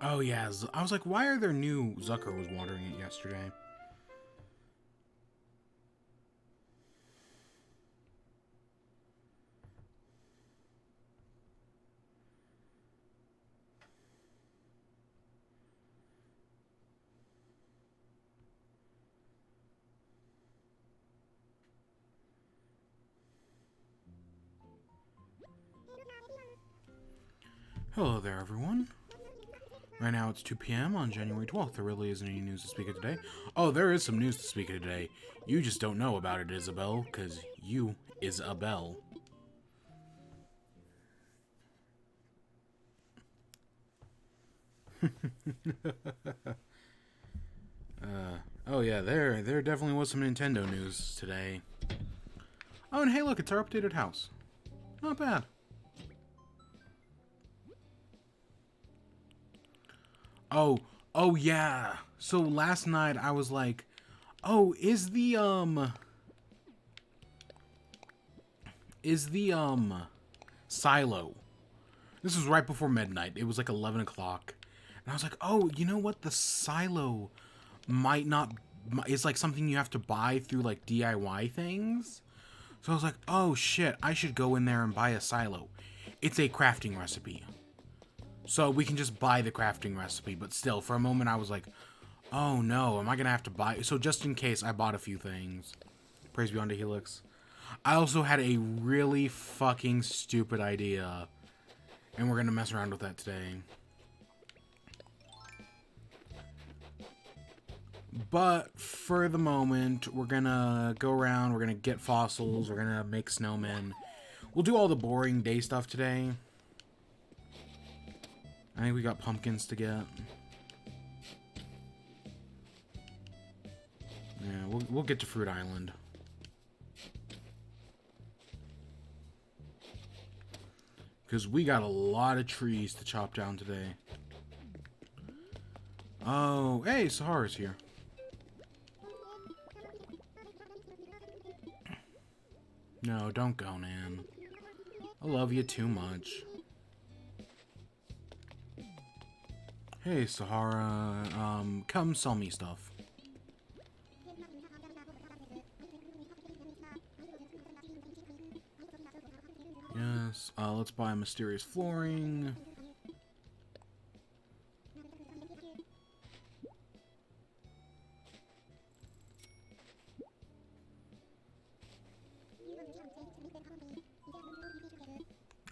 Oh yeah, I was like, why are there new... Zucker was watering it yesterday. Hello there, everyone. Right now it's 2 p.m. on January 12th. There really isn't any news to speak of today. Oh, there is some news to speak of today. You just don't know about it, Isabel, because you is a bell. Oh yeah, there definitely was some Nintendo news today. Oh, and hey, look, it's our updated house. Not bad. Oh, oh yeah. So last night I was like, oh, is the silo. This was right before midnight. It was like 11 o'clock. And I was like, oh, you know what? The silo might not... It's like something you have to buy through like DIY things. So I was like, oh shit, I should go in there and buy a silo. It's a crafting recipe. So we can just buy the crafting recipe. But still, for a moment I was like, oh no, am I going to have to buy... So just in case, I bought a few things. Praise be unto Helix. I also had a really fucking stupid idea. And we're going to mess around with that today. But for the moment, we're going to go around. We're going to get fossils. We're going to make snowmen. We'll do all the boring day stuff today. I think we got pumpkins to get. Yeah, we'll get to Fruit Island. Because we got a lot of trees to chop down today. Oh, hey, Sahara's here. No, don't go, Nan. I love you too much. Hey, Sahara, come sell me stuff. Yes, let's buy mysterious flooring.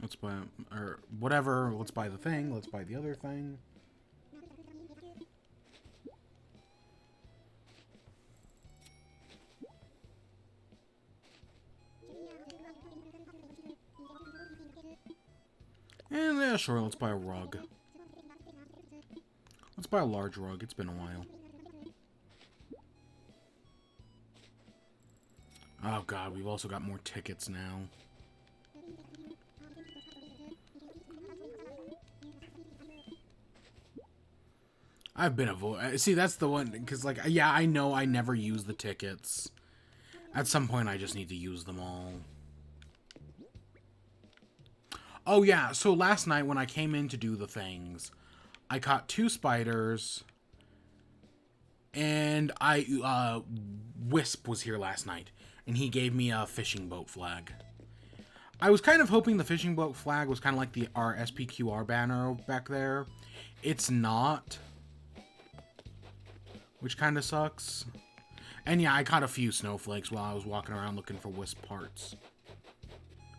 Let's buy, or whatever, let's buy the thing, let's buy the other thing. And yeah, sure, let's buy a rug. Let's buy a large rug, it's been a while. Oh god, we've also got more tickets now. I've been see, that's the one, because, like, yeah, I know I never use the tickets. At some point, I just need to use them all. Oh, yeah, so last night when I came in to do the things, I caught 2 spiders, and Wisp was here last night, and he gave me a fishing boat flag. I was kind of hoping the fishing boat flag was kind of like our SPQR banner back there. It's not, which kind of sucks. And yeah, I caught a few snowflakes while I was walking around looking for Wisp parts.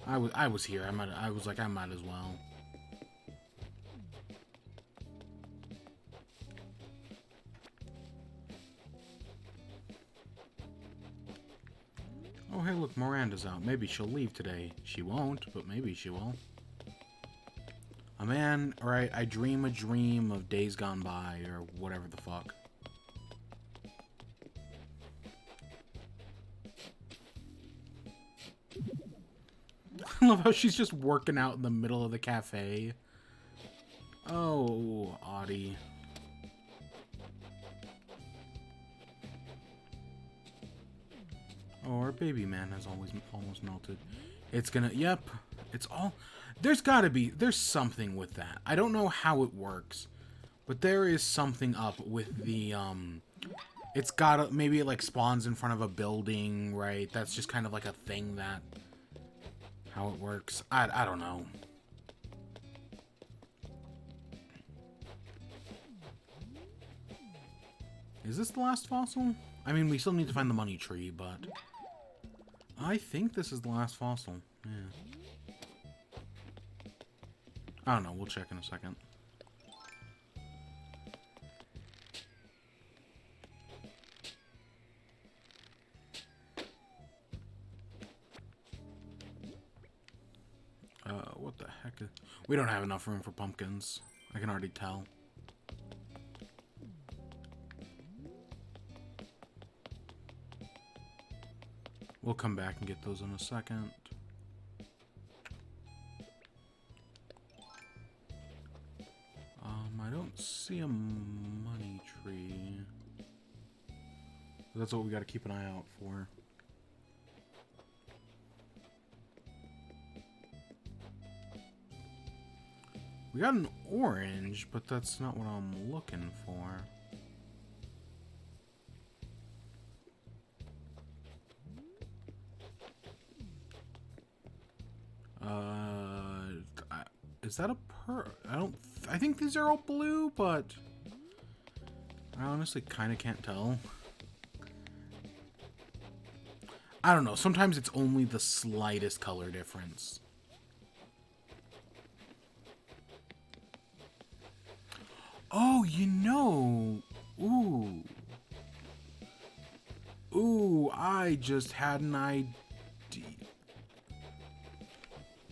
I was here. I was like, I might as well. Oh, hey, look, Miranda's out. Maybe she'll leave today. She won't, but maybe she will. A man, right, I dream a dream of days gone by, or whatever the fuck. I love how she's just working out in the middle of the cafe. Oh, Audie. Oh, our baby man has almost melted. It's gonna, yep, it's all, there's something with that. I don't know how it works, But there is something up with the, it's gotta, maybe it, like, spawns in front of a building, right? That's just kind of like a thing that, how it works. I don't know. Is this the last fossil? I mean, we still need to find the money tree, but I think this is the last fossil. Yeah. I don't know. We'll check in a second. What the heck? We don't have enough room for pumpkins. I can already tell. We'll come back and get those in a second. I don't see a money tree. That's what we gotta keep an eye out for. We got an orange, but that's not what I'm looking for. Is that a I think these are all blue, but I honestly kind of can't tell. I don't know. Sometimes it's only the slightest color difference. Oh, you know. Ooh. Ooh, I just had an idea.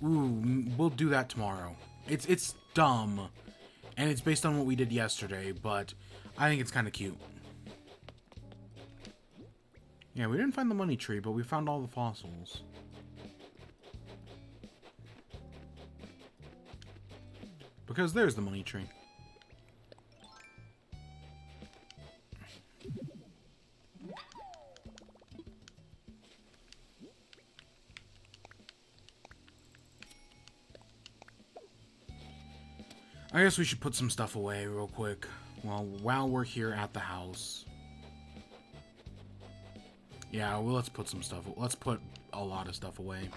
Ooh, we'll do that tomorrow. It's dumb, and it's based on what we did yesterday, but I think it's kind of cute. Yeah, we didn't find the money tree, but we found all the fossils. Because there's the money tree. I guess we should put some stuff away real quick while we're here at the house. Yeah, well, let's put some stuff. Let's put a lot of stuff away.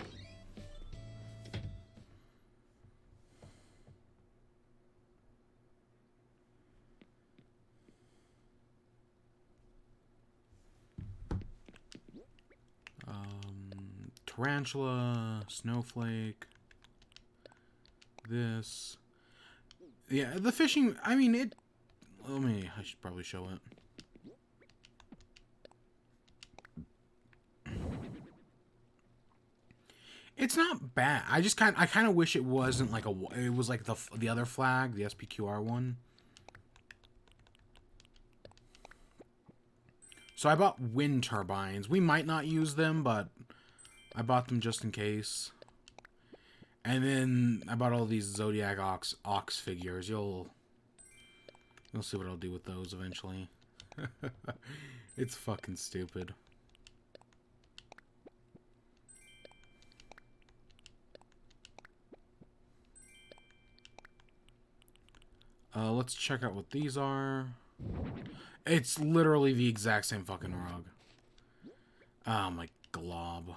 Tarantula, snowflake. This. Yeah, the fishing, I mean, I should probably show it. It's not bad. I kind of wish it wasn't like it was like the other flag, the SPQR one. So I bought wind turbines. We might not use them, but I bought them just in case. And then I bought all these Zodiac Ox figures. You'll see what I'll do with those eventually. It's fucking stupid. Let's check out what these are. It's literally the exact same fucking rug. Oh my glob.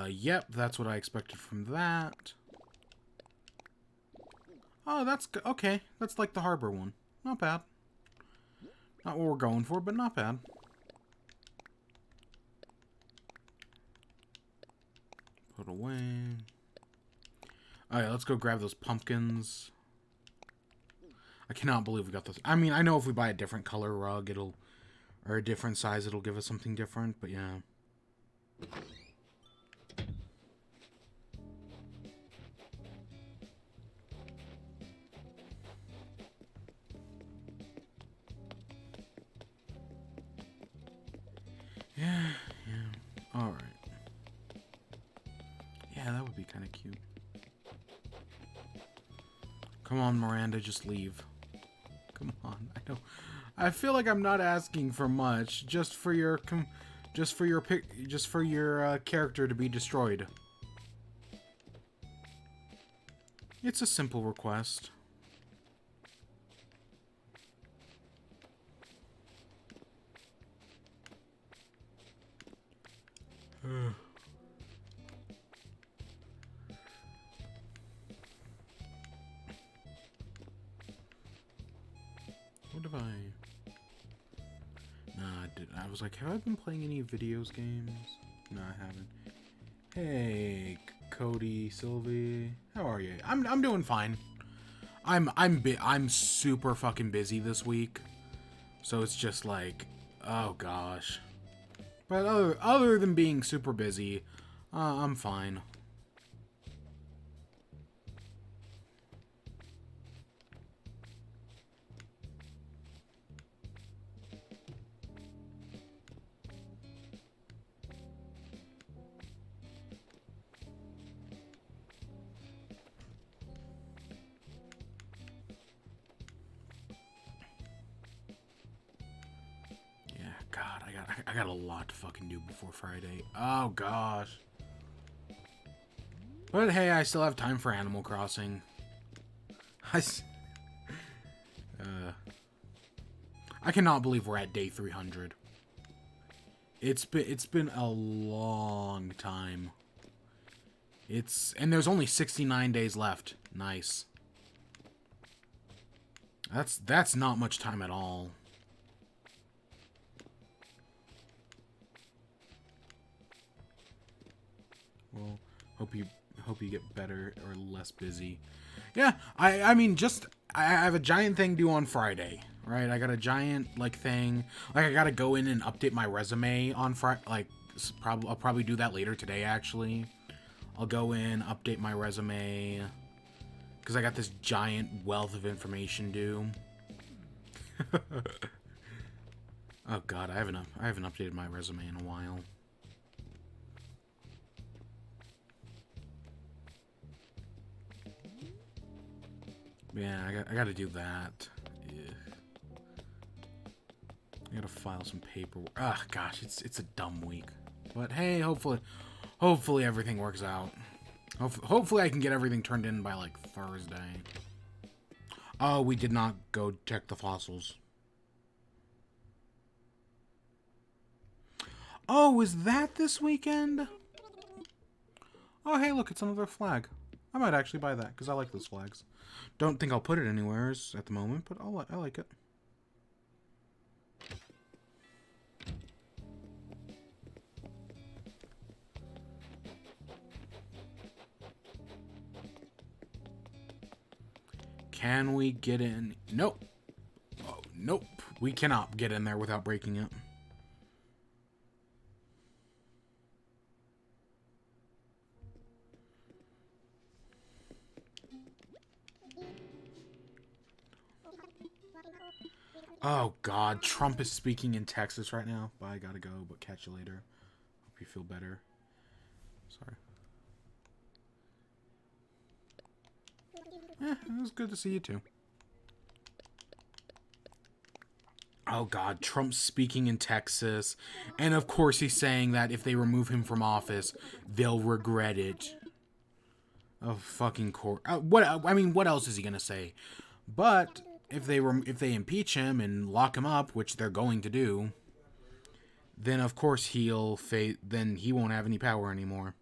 Yep, that's what I expected from that. Oh, that's okay. That's like the harbor one. Not bad. Not what we're going for, but not bad. Put away. Alright, let's go grab those pumpkins. I cannot believe we got this. I mean, I know if we buy a different color rug, or a different size, it'll give us something different, but yeah. Yeah. Alright. Yeah, that would be kind of cute. Come on, Miranda, just leave. Come on, I know. I feel like I'm not asking for much, just for your character to be destroyed. It's a simple request. What have I... Nah, I didn't. I was like, have I been playing any videos games? No, I haven't. Hey, Cody, Sylvie, how are you? I'm doing fine. I'm super fucking busy this week, so it's just like, oh gosh. But other than being super busy, I'm fine. God, I got a lot to fucking do before Friday. Oh gosh. But hey, I still have time for Animal Crossing. I cannot believe we're at day 300. It's been a long time. And there's only 69 days left. Nice. That's not much time at all. Well, hope you get better or less busy. Yeah, I mean, I have a giant thing due on Friday, right? I got a giant like thing. Like I gotta go in and update my resume on Friday. Like I'll probably do that later today. Actually, I'll go in, update my resume because I got this giant wealth of information due. Oh God, I haven't updated my resume in a while. Yeah, I gotta do that. Yeah. I gotta file some paperwork. Ah, gosh, it's a dumb week. But hey, hopefully everything works out. Hopefully I can get everything turned in by like Thursday. Oh, we did not go check the fossils. Oh, is that this weekend? Oh, hey, look, it's another flag. I might actually buy that because I like those flags. Don't think I'll put it anywhere at the moment, but I like it. Can we get in? Nope. Oh, nope. We cannot get in there without breaking it. Oh, God. Trump is speaking in Texas right now. But I gotta go, but catch you later. Hope you feel better. Sorry. It was good to see you, too. Oh, God. Trump's speaking in Texas. And, of course, he's saying that if they remove him from office, they'll regret it. Oh, fucking court. What else is he gonna say? But... if they impeach him and lock him up, which they're going to do, then of course then he won't have any power anymore.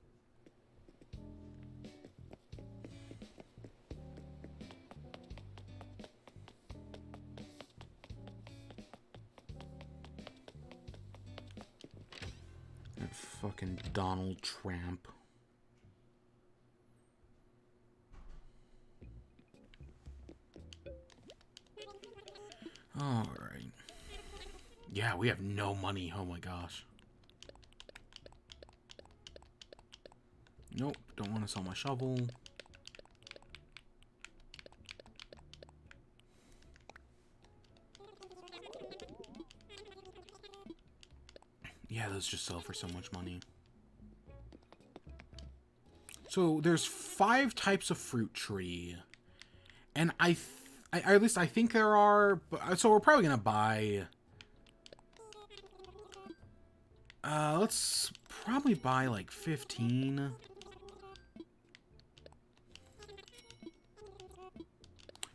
That fucking Donald Trump. Alright. Yeah, we have no money. Oh my gosh. Nope, don't want to sell my shovel. Yeah, those just sell for so much money. So there's 5 types of fruit tree. And at least I think there are, so we're probably gonna buy, let's probably buy like 15.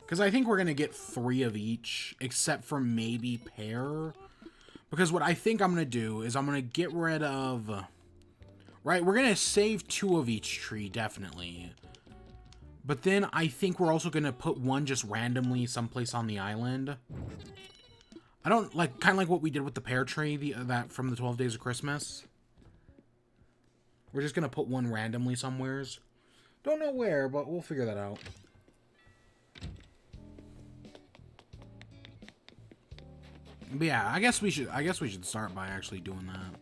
Because I think we're gonna get 3 of each, except for maybe pear. Because what I think I'm gonna do is I'm gonna get rid of Right, we're gonna save 2 of each tree, definitely. But then I think we're also gonna put one just randomly someplace on the island. I don't like, kind of like what we did with the pear tree, that from the 12 Days of Christmas. We're just gonna put one randomly somewheres. Don't know where, but we'll figure that out. But yeah, I guess we should start by actually doing that.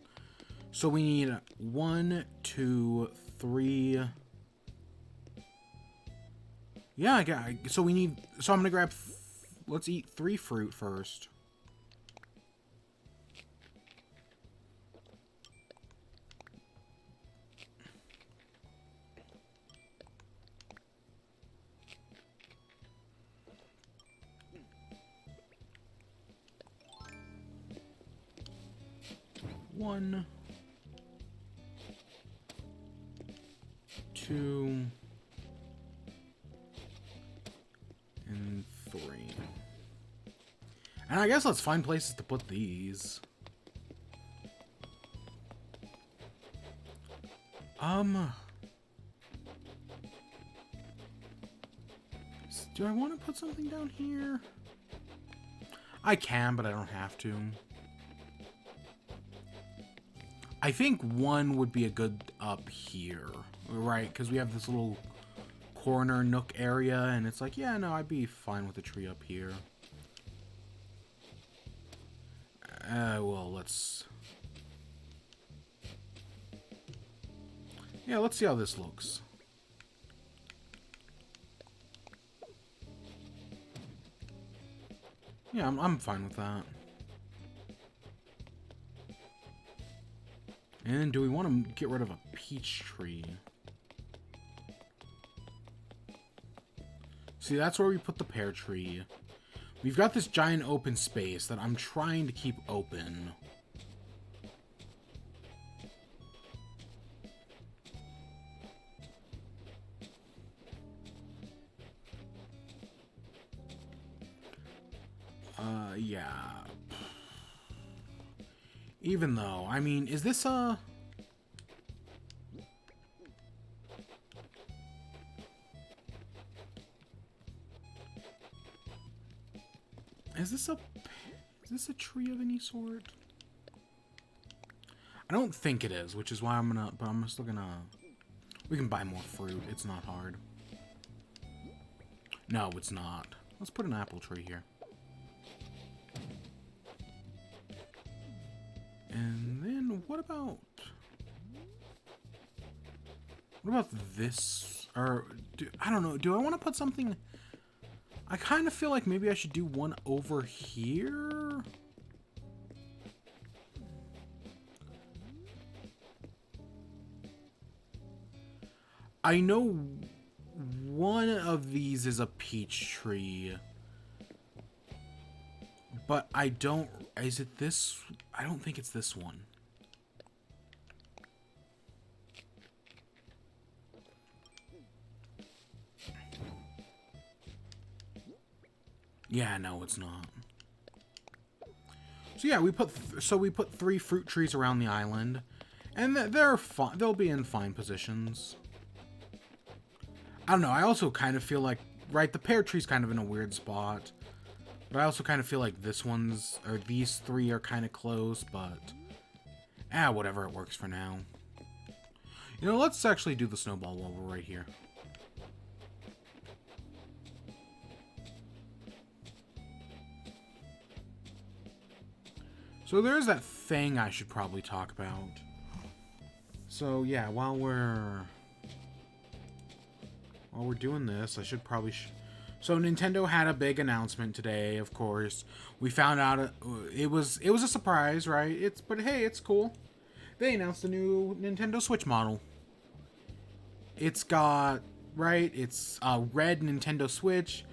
So we need 1, 2, 3. Yeah, so we need. So I'm gonna grab. Let's eat 3 fruit first. One, 2, and 3. And I guess let's find places to put these. Do I want to put something down here? I can, but I don't have to. I think 1 would be a good up here, right? Because we have this little corner nook area, and it's like, yeah, no, I'd be fine with a tree up here. Well, let's... Yeah, let's see how this looks. Yeah, I'm fine with that. And do we want to get rid of a peach tree? See, that's where we put the pear tree. We've got this giant open space that I'm trying to keep open. Yeah. Even though, I mean, is this a... Is this a tree of any sort? I don't think it is, which is why I'm gonna, but I'm still gonna, we can buy more fruit. It's not hard. No, it's not. Let's put an apple tree here. And then what about this? Or I don't know. Do I want to put something? I kind of feel like maybe I should do one over here. I know one of these is a peach tree. But I don't... Is it this? I don't think it's this one. Yeah, no, it's not. So yeah, we put 3 fruit trees around the island, and they're fine. They'll be in fine positions. I don't know. I also kind of feel like, right, the pear tree's kind of in a weird spot. But I also kind of feel like this one's, or these 3 are kind of close, but... whatever, it works for now. You know, let's actually do the snowball while we're right here. So there's that thing I should probably talk about. So yeah, while we're doing this, I should probably... So Nintendo had a big announcement today, of course. We found out it was a surprise, right? But hey, it's cool. They announced a new Nintendo Switch model. It's got, right, it's a red Nintendo Switch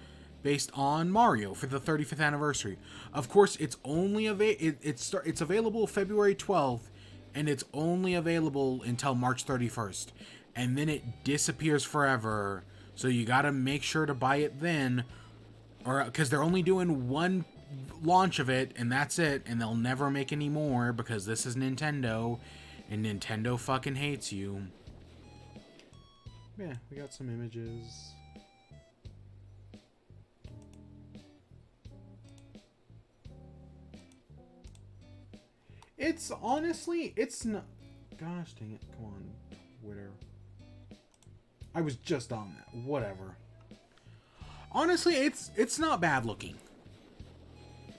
based on Mario for the 35th anniversary. Of course, it's only it's available February 12th, and it's only available until March 31st. And then it disappears forever. So you gotta make sure to buy it then, or because they're only doing one launch of it, and that's it, and they'll never make any more because this is Nintendo, And Nintendo fucking hates you. Yeah, we got some images. It's honestly, it's not... Gosh dang it, come on, Twitter. I was just on that, whatever. Honestly, it's not bad looking.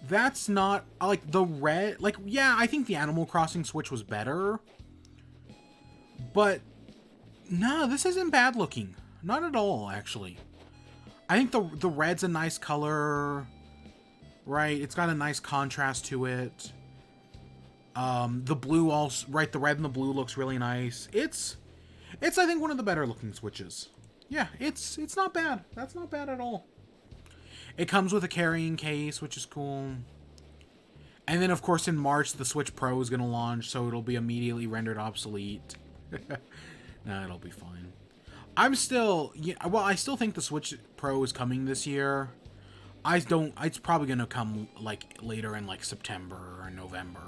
That's not, like, the red... Like, yeah, I think the Animal Crossing Switch was better. But, no, this isn't bad looking. Not at all, actually. I think the red's a nice color, right? It's got a nice contrast to it. The blue also, right, the red and the blue looks really nice. It's I think one of the better looking Switches. Yeah, it's not bad. That's not bad at all. It comes with a carrying case, which is cool. And then, of course, in March, the Switch Pro is going to launch, so it'll be immediately rendered obsolete. Nah, it'll be fine. I'm still... Yeah, well, I still think the Switch Pro is coming this year. It's probably going to come, like, later in, like, September or November.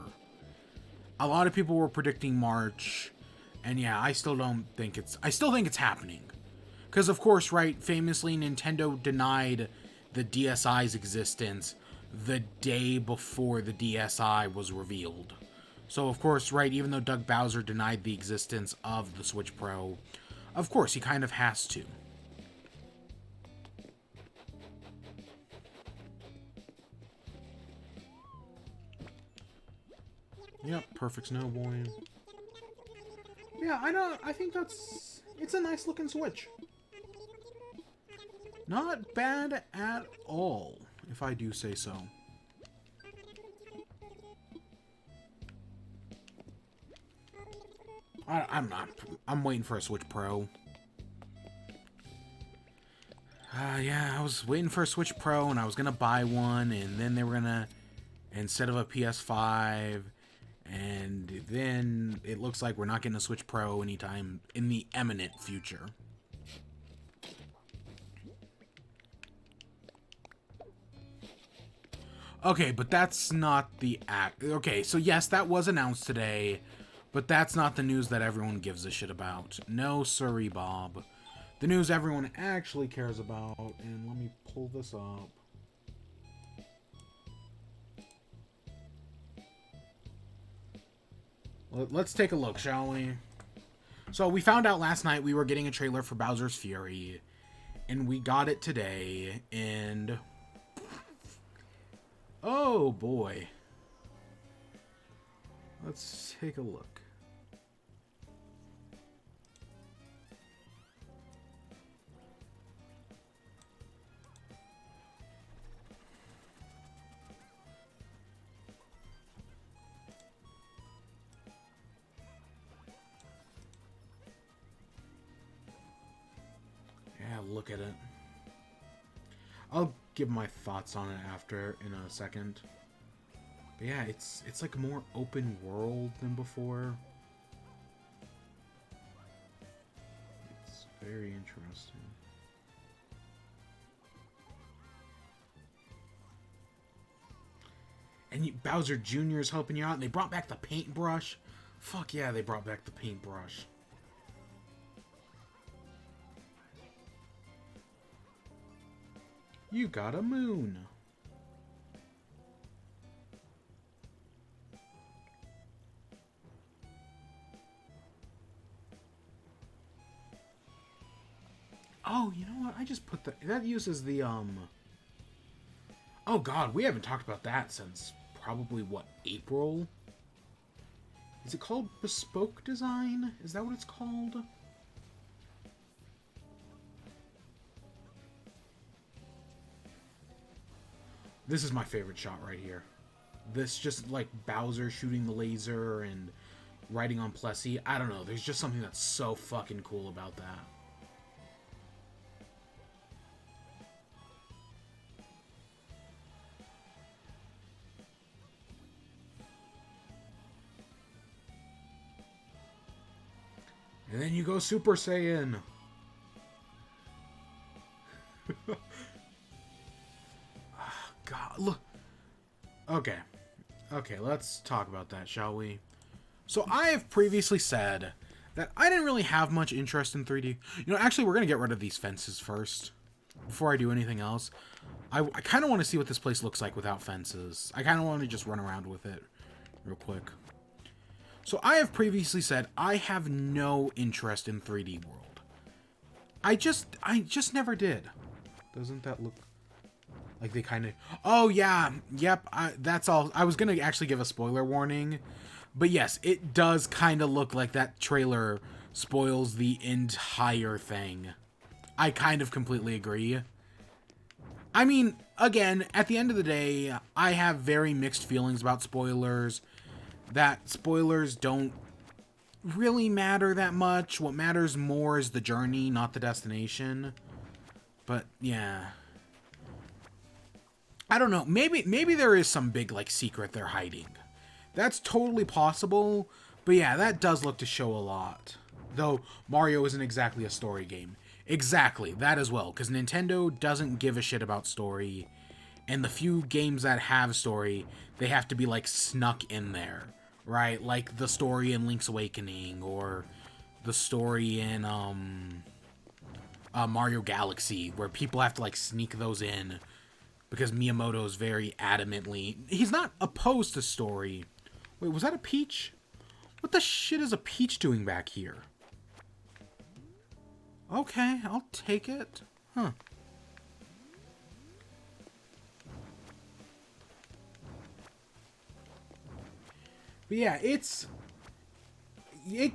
A lot of people were predicting March. And, yeah, I still think it's happening. Because, of course, right, famously, Nintendo denied the DSi's existence the day before the DSi was revealed. So, of course, right, even though Doug Bowser denied the existence of the Switch Pro, of course, he kind of has to. Yep, perfect Snow Boy. Yeah, I think it's a nice looking Switch. Not bad at all, if I do say so. I'm waiting for a Switch Pro. Yeah, I was waiting for a Switch Pro, and I was gonna buy one, and then they were gonna, instead of a PS5, and then it looks like we're not getting a Switch Pro anytime in the imminent future. Okay, but that's not the act. Okay, so yes, that was announced today, but that's not the news that everyone gives a shit about. No, sorry, Bob. The news everyone actually cares about, and let me pull this up. Let's take a look, shall we? So we found out last night we were getting a trailer for Bowser's Fury, and we got it today, and... Oh, boy. Let's take a look. Yeah, look at it. I'll give my thoughts on it after in a second. But yeah, it's like more open world than before. It's very interesting. And Bowser Jr. is helping you out, and they brought back the paintbrush. Fuck yeah, they brought back the paintbrush. You got a moon. Oh, you know what? I just put that uses the Oh god, we haven't talked about that since probably what, April? Is it called Bespoke Design? Is that what it's called? This is my favorite shot right here. This just like Bowser shooting the laser and riding on Plessie. I don't know. There's just something that's so fucking cool about that. And then you go Super Saiyan. God, look. Okay. Okay, let's talk about that, shall we? So I have previously said that I didn't really have much interest in 3D. You know, actually, we're going to get rid of these fences first before I do anything else. I kind of want to see what this place looks like without fences. I kind of want to just run around with it real quick. So I have previously said I have no interest in 3D World. I just never did. Doesn't that look like they kind of... Oh, yeah. Yep. That's all. I was going to actually give a spoiler warning. But yes, it does kind of look like that trailer spoils the entire thing. I kind of completely agree. I mean, again, at the end of the day, I have very mixed feelings about spoilers. That spoilers don't really matter that much. What matters more is the journey, not the destination. But, yeah. I don't know. Maybe there is some big, like, secret they're hiding. That's totally possible. But yeah, that does look to show a lot. Though, Mario isn't exactly a story game. Exactly, that as well. Because Nintendo doesn't give a shit about story. And the few games that have story, they have to be, like, snuck in there. Right? Like the story in Link's Awakening. Or the story in, Mario Galaxy. Where people have to, like, sneak those in. Because Miyamoto's very adamantly... He's not opposed to story. Wait, was that a Peach? What the shit is a Peach doing back here? Okay, I'll take it. Huh. But yeah, it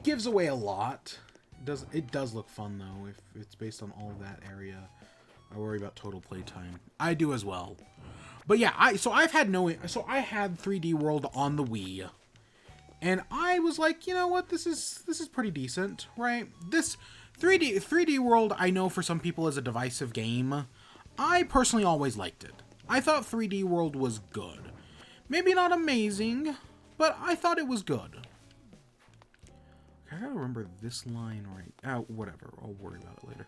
gives away a lot. It does look fun though if it's based on all that area. I worry about total playtime. I do as well. But yeah, I had 3D World on the Wii. And I was like, you know what? This is pretty decent, right? This 3D World, I know for some people is a divisive game. I personally always liked it. I thought 3D World was good. Maybe not amazing, but I thought it was good. I gotta remember this line right. Oh, whatever. I'll worry about it later.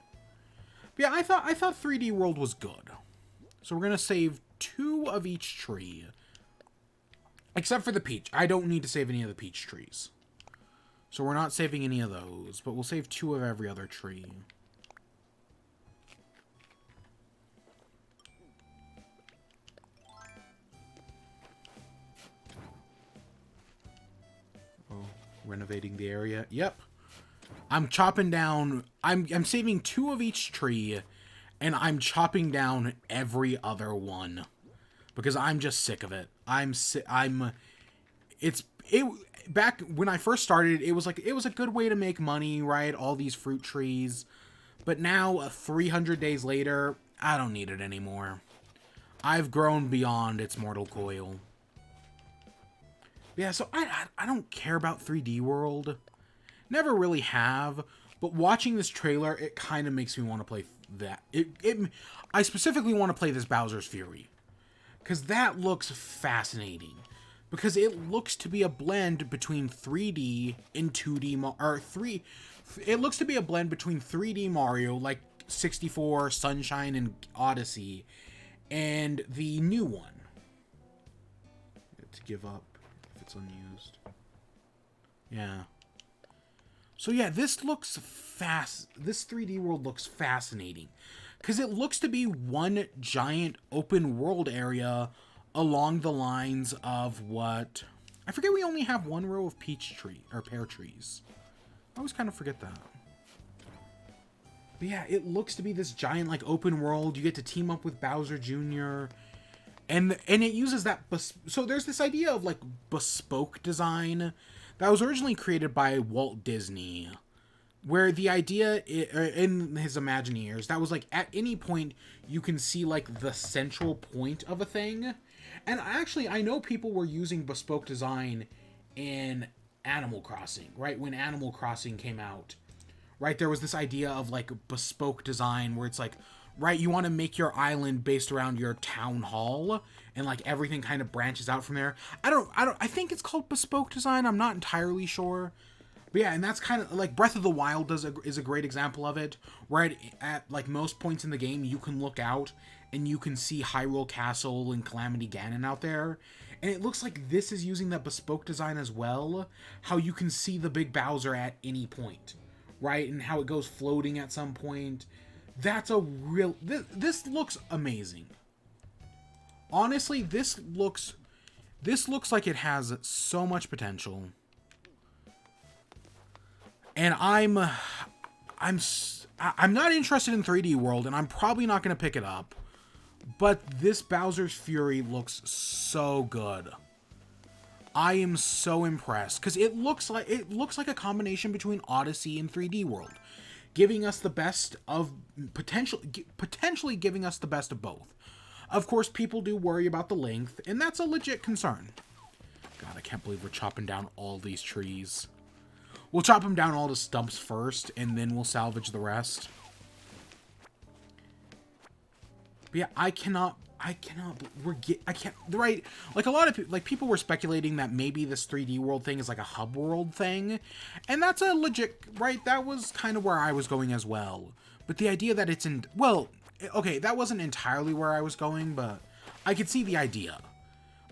But yeah, I thought 3D World was good. So we're gonna save 2 of each tree. Except for the peach. I don't need to save any of the peach trees. So we're not saving any of those, but we'll save 2 of every other tree. Oh, renovating the area. Yep. I'm chopping down... I'm saving 2 of each tree, and I'm chopping down every other one. Because I'm just sick of it. Back when I first started, it was a good way to make money, right? All these fruit trees. But now, 300 days later, I don't need it anymore. I've grown beyond its mortal coil. Yeah, so I don't care about 3D World. Never really have. But watching this trailer, it kind of makes me want to play that. I specifically want to play this Bowser's Fury. Because that looks fascinating. Because it looks to be a blend between 3D and 2D... It looks to be a blend between 3D Mario, like 64, Sunshine, and Odyssey, and the new one. To give up if it's unused. Yeah. So yeah, this 3D World looks fascinating. Because it looks to be one giant open world area along the lines of what... I forget we only have 1 row of pear trees. I always kind of forget that. But yeah, it looks to be this giant like open world. You get to team up with Bowser Jr. And it uses that... So there's this idea of like bespoke design that was originally created by Walt Disney. Where the idea, in his Imagineers, that was like, at any point, you can see, like, the central point of a thing. And actually, I know people were using bespoke design in Animal Crossing, right? When Animal Crossing came out, right? There was this idea of, like, bespoke design where it's like, right, you want to make your island based around your town hall, and, like, everything kind of branches out from there. I think it's called bespoke design. I'm not entirely sure. But yeah, and that's kind of like Breath of the Wild is a great example of it, where at like most points in the game you can look out and you can see Hyrule Castle and Calamity Ganon out there, And it looks like this is using that bespoke design as well, how you can see the big Bowser at any point, right? And how it goes floating at some point. That's a real... This looks amazing. Honestly, this looks like it has so much potential. And I'm not interested in 3D World, and I'm probably not going to pick it up. But this Bowser's Fury looks so good. I am so impressed because it looks like a combination between Odyssey and 3D World, giving us the best of potentially giving us the best of both. Of course, people do worry about the length, and that's a legit concern. God, I can't believe we're chopping down all these trees. We'll chop them down all to stumps first, and then we'll salvage the rest. But yeah, I can't, right? Like, a lot of people, like, people were speculating that maybe this 3D World thing is like a hub world thing. And that's a legit, right? That was kind of where I was going as well. But the idea that it's in, well, okay, that wasn't entirely where I was going, but I could see the idea.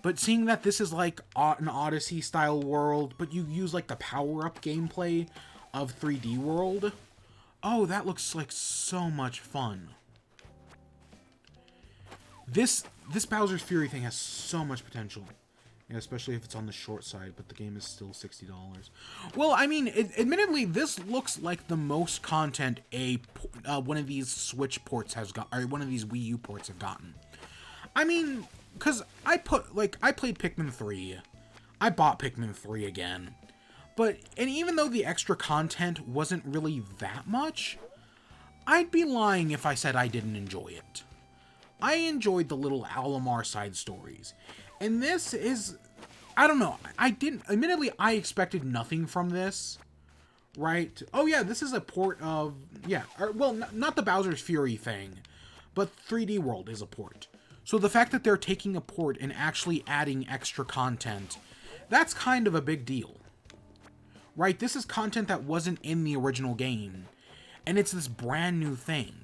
But seeing that this is like an Odyssey style world, but you use like the power-up gameplay of 3D World, oh, that looks like so much fun. This Bowser's Fury thing has so much potential. Yeah, especially if it's on the short side, but the game is still $60. Well, I mean, admittedly, this looks like the most content one of these Switch ports has got, or one of these Wii U ports have gotten. I mean, because I played Pikmin 3. I bought Pikmin 3 again. And even though the extra content wasn't really that much, I'd be lying if I said I didn't enjoy it. I enjoyed the little Alomar side stories. And this is, I don't know, admittedly, I expected nothing from this, right? Oh yeah, this is a port of, yeah, well, not the Bowser's Fury thing, but 3D World is a port. So the fact that they're taking a port and actually adding extra content, that's kind of a big deal, right? This is content that wasn't in the original game, and it's this brand new thing.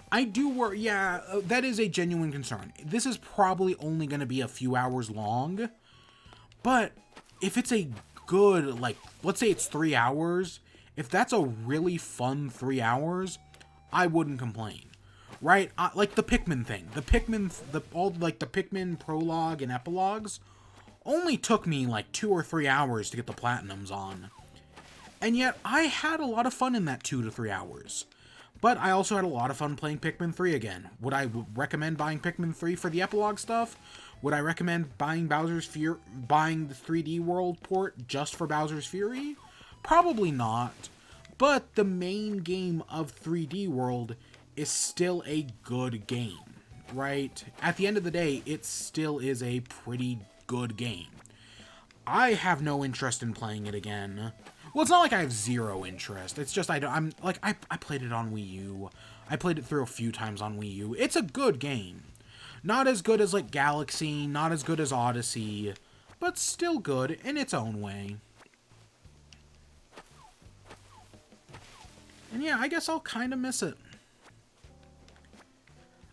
I do worry, yeah, that is a genuine concern. This is probably only going to be a few hours long, but if it's a good, like, let's say it's 3 hours, if that's a really fun 3 hours, I wouldn't complain, right? Like the Pikmin thing, the Pikmin prologue and epilogues only took me like 2 or 3 hours to get the platinums on, and yet I had a lot of fun in that 2 to 3 hours. But I also had a lot of fun playing Pikmin 3 again. Would I recommend buying Pikmin 3 for the epilogue stuff? Would I recommend buying the 3D World port just for Bowser's Fury? Probably not. But the main game of 3D World is still a good game, right? At the end of the day, it still is a pretty good game. I have no interest in playing it again. Well, it's not like I have zero interest. It's just I played it on Wii U. I played it through a few times on Wii U. It's a good game. Not as good as like Galaxy, not as good as Odyssey, but still good in its own way. And yeah, I guess I'll kind of miss it.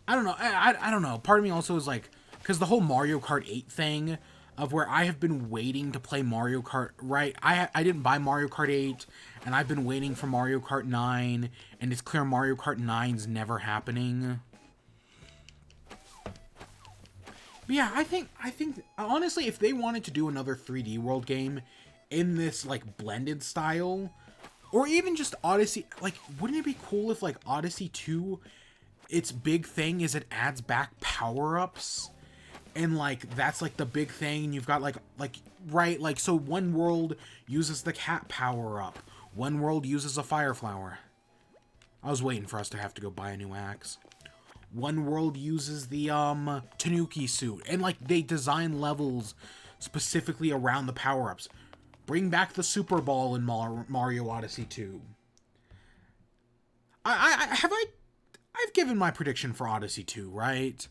I don't know. I don't know. Part of me also is like, because the whole Mario Kart 8 thing, of where I have been waiting to play Mario Kart, right? I didn't buy Mario Kart 8, and I've been waiting for Mario Kart 9, and it's clear Mario Kart 9's never happening. But yeah, I think, honestly, if they wanted to do another 3D World game in this, like, blended style, or even just Odyssey, like, wouldn't it be cool if, like, Odyssey 2, its big thing is it adds back power-ups? And, like, that's, like, the big thing. You've got, right, like, so one world uses the cat power-up. One world uses a fire flower. I was waiting for us to have to go buy a new axe. One world uses the, Tanuki suit. And, like, they design levels specifically around the power-ups. Bring back the Super Ball in Mario Odyssey 2. I've given my prediction for Odyssey 2, right?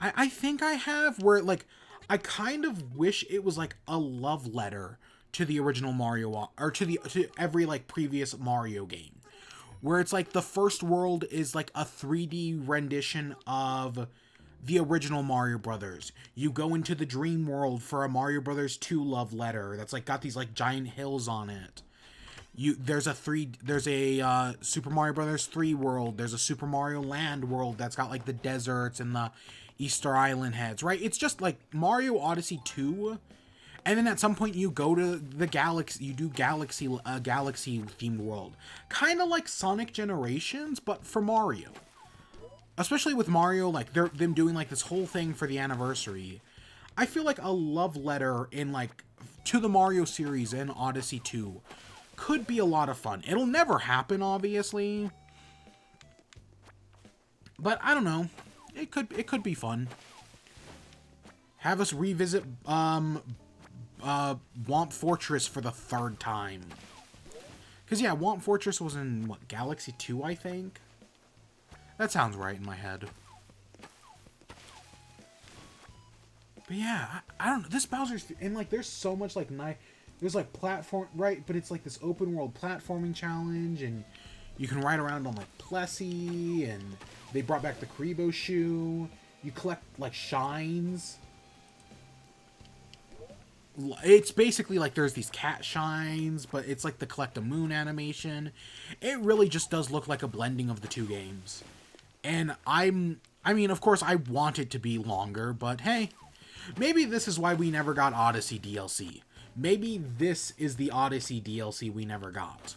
I think I have, where, like, I kind of wish it was, like, a love letter to the original Mario, or to every, like, previous Mario game. Where it's, like, the first world is, like, a 3D rendition of the original Mario Brothers. You go into the dream world for a Mario Brothers 2 love letter that's like got these like giant hills on it. There's a Super Mario Brothers 3 world. There's a Super Mario Land world that's got like the deserts and the Easter Island heads, right? It's just like Mario Odyssey 2. And then at some point you go to the galaxy, you do galaxy themed world. Kind of like Sonic Generations, but for Mario. Especially with Mario, like them doing like this whole thing for the anniversary. I feel like a love letter in like to the Mario series and Odyssey 2 could be a lot of fun. It'll never happen, obviously. But I don't know. It could be fun. Have us revisit Womp Fortress for the 3rd time. Because yeah, Womp Fortress was in what, Galaxy 2, I think? That sounds right in my head. But yeah, I don't know. This Bowser's... And, like, there's so much, like, nice... There's, like, platform... Right, but it's, like, this open-world platforming challenge, and you can ride around on, like, Plessy, and they brought back the Karibo shoe. You collect, like, shines. It's basically, like, there's these cat shines, but it's, like, the Collect a Moon animation. It really just does look like a blending of the two games. And I mean, of course, I want it to be longer, but hey... Maybe this is why we never got Odyssey DLC. Maybe this is the Odyssey DLC we never got.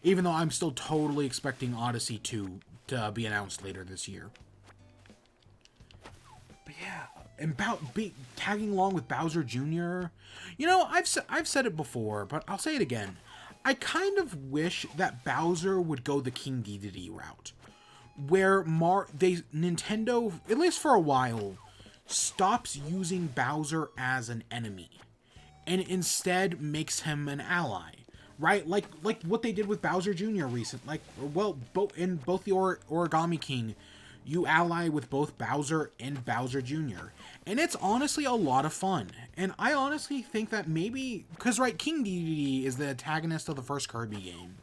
Even though I'm still totally expecting Odyssey 2 to be announced later this year. But yeah, and tagging along with Bowser Jr. You know, I've said it before, but I'll say it again. I kind of wish that Bowser would go the King Dedede route. Where Nintendo, at least for a while, stops using Bowser as an enemy and instead makes him an ally, right? Like what they did with Bowser Jr. In both the Origami King, you ally with both Bowser and Bowser Jr. And it's honestly a lot of fun. And I honestly think that maybe, because right, King Dedede is the antagonist of the first Kirby game.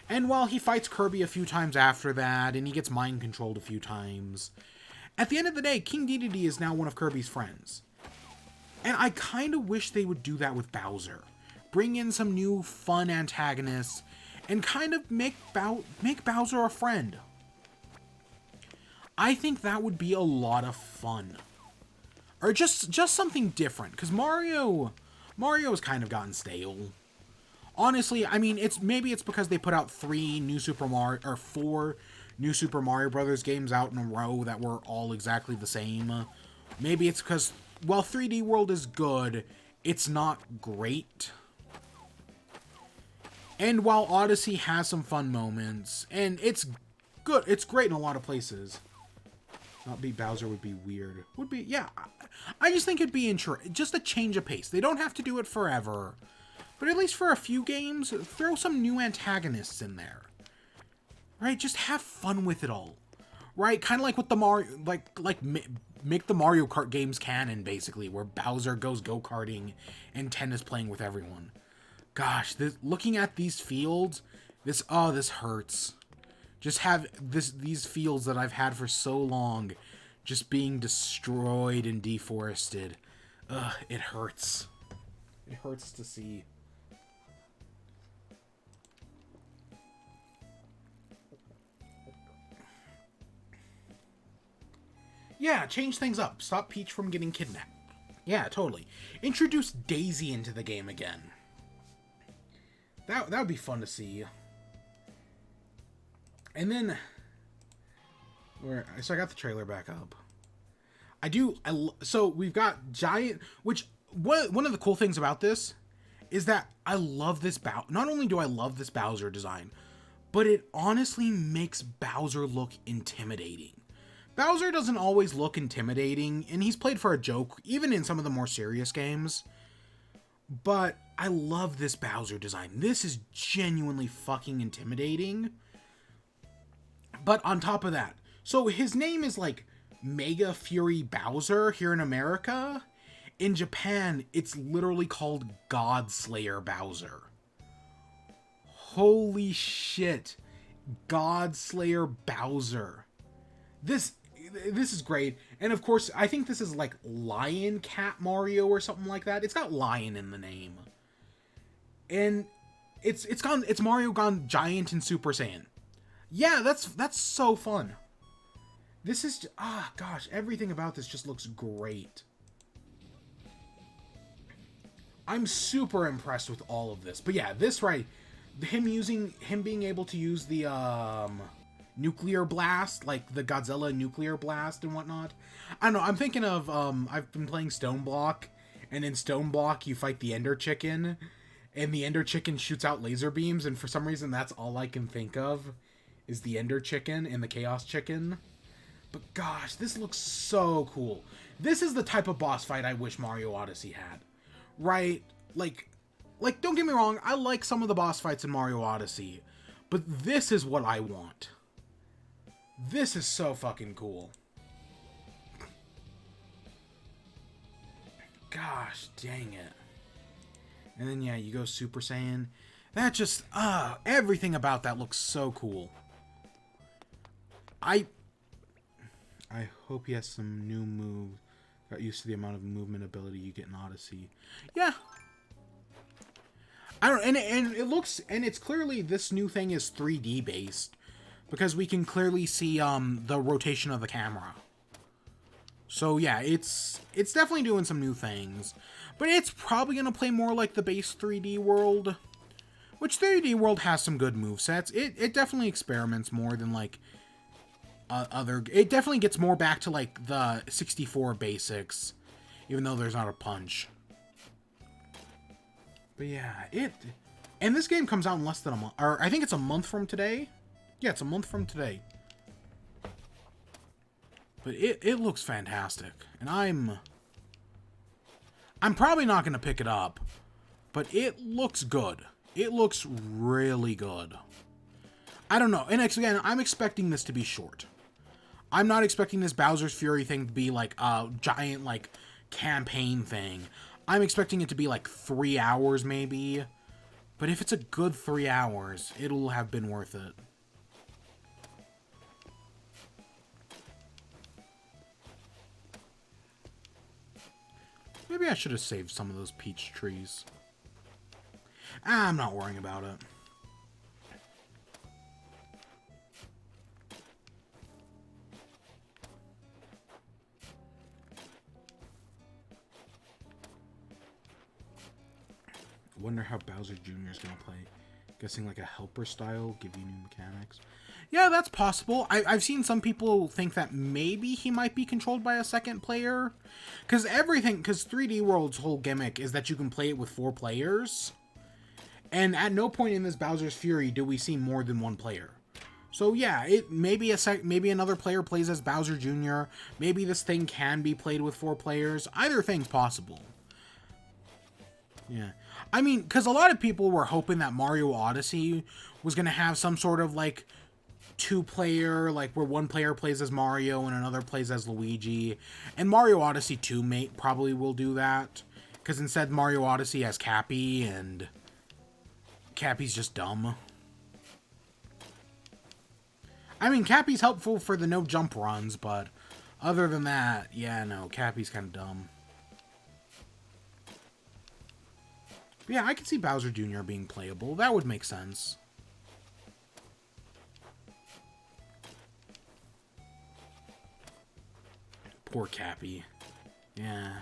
And while he fights Kirby a few times after that, and he gets mind controlled a few times, at the end of the day, King Dedede is now one of Kirby's friends. And I kind of wish they would do that with Bowser. Bring in some new fun antagonists and kind of make Bowser a friend. I think that would be a lot of fun. Or just something different, because Mario's kind of gotten stale. Honestly, I mean, maybe it's because they put out 4 new Super Mario Brothers games out in a row that were all exactly the same. Maybe it's because, while 3D World is good, it's not great. And while Odyssey has some fun moments, and it's good, it's great in a lot of places. Not beat Bowser would be weird. Would be, yeah. I just think it'd be just a change of pace. They don't have to do it forever. But at least for a few games, throw some new antagonists in there. Right? Just have fun with it all. Right? Kind of like with the Mario... Make the Mario Kart games canon, basically, where Bowser goes go-karting and Ten is playing with everyone. Gosh, looking at these fields, this hurts. Just have these fields that I've had for so long just being destroyed and deforested. Ugh, it hurts. It hurts to see. Yeah, change things up. Stop Peach from getting kidnapped. Yeah, totally. Introduce Daisy into the game again. That would be fun to see. And then... So I got the trailer back up. So we've got giant... Which, one of the cool things about this is that I love this not only do I love this Bowser design, but it honestly makes Bowser look intimidating. Bowser doesn't always look intimidating, and he's played for a joke, even in some of the more serious games. But I love this Bowser design. This is genuinely fucking intimidating. But on top of that, so his name is like Mega Fury Bowser here in America. In Japan, it's literally called God Slayer Bowser. Holy shit. God Slayer Bowser. This this is great. And of course, I think this is like Lion Cat Mario or something like that. It's got lion in the name. And it's Mario gone giant and Super Saiyan. Yeah, that's so fun. This is gosh, everything about this just looks great. I'm super impressed with all of this. But yeah, this right, him being able to use the nuclear blast, like the Godzilla nuclear blast and whatnot. I don't know, I'm thinking of I've been playing Stone Block, and in Stone Block you fight the Ender Chicken, and the Ender Chicken shoots out laser beams, and for some reason that's all I can think of is the Ender Chicken and the Chaos Chicken. But gosh, this looks so cool. This is the type of boss fight I wish Mario Odyssey had. Right? Like, don't get me wrong, I like some of the boss fights in Mario Odyssey, but this is what I want. This is so fucking cool. Gosh, dang it. And then, yeah, you go Super Saiyan. That just, everything about that looks so cool. I hope he has some new moves. Got used to the amount of movement ability you get in Odyssey. Yeah. I don't, and it looks, and it's clearly, this new thing is 3D based, because we can clearly see the rotation of the camera. So yeah, it's definitely doing some new things, but it's probably gonna play more like the base 3D World, which 3D World has some good movesets. It definitely experiments more than like it definitely gets more back to like the 64 basics, even though there's not a punch. But yeah, and this game comes out in less than a month, or I think it's a month from today. Yeah, it's a month from today. But it looks fantastic, and I'm probably not gonna pick it up, but it looks good. It looks really good. I don't know, and again, I'm expecting this to be short. I'm not expecting this Bowser's Fury thing to be like a giant like campaign thing. I'm expecting it to be like 3 hours maybe. But if it's a good 3 hours, it'll have been worth it. Maybe I should have saved some of those peach trees. I'm not worrying about it. Wonder how Bowser Jr. is gonna play. Guessing like a helper style, give you new mechanics. Yeah, that's possible. I've seen some people think that maybe he might be controlled by a second player. Because 3D World's whole gimmick is that you can play it with 4 players. And at no point in this Bowser's Fury do we see more than 1 player. So yeah, maybe another player plays as Bowser Jr. Maybe this thing can be played with 4 players. Either thing's possible. Yeah. I mean, because a lot of people were hoping that Mario Odyssey was going to have some sort of, like, 2-player, like, where 1 player plays as Mario and another plays as Luigi. And Mario Odyssey 2 probably will do that. Because instead, Mario Odyssey has Cappy, and Cappy's just dumb. I mean, Cappy's helpful for the no-jump runs, but other than that, yeah, no, Cappy's kind of dumb. Yeah, I could see Bowser Jr. being playable. That would make sense. Poor Cappy. Yeah.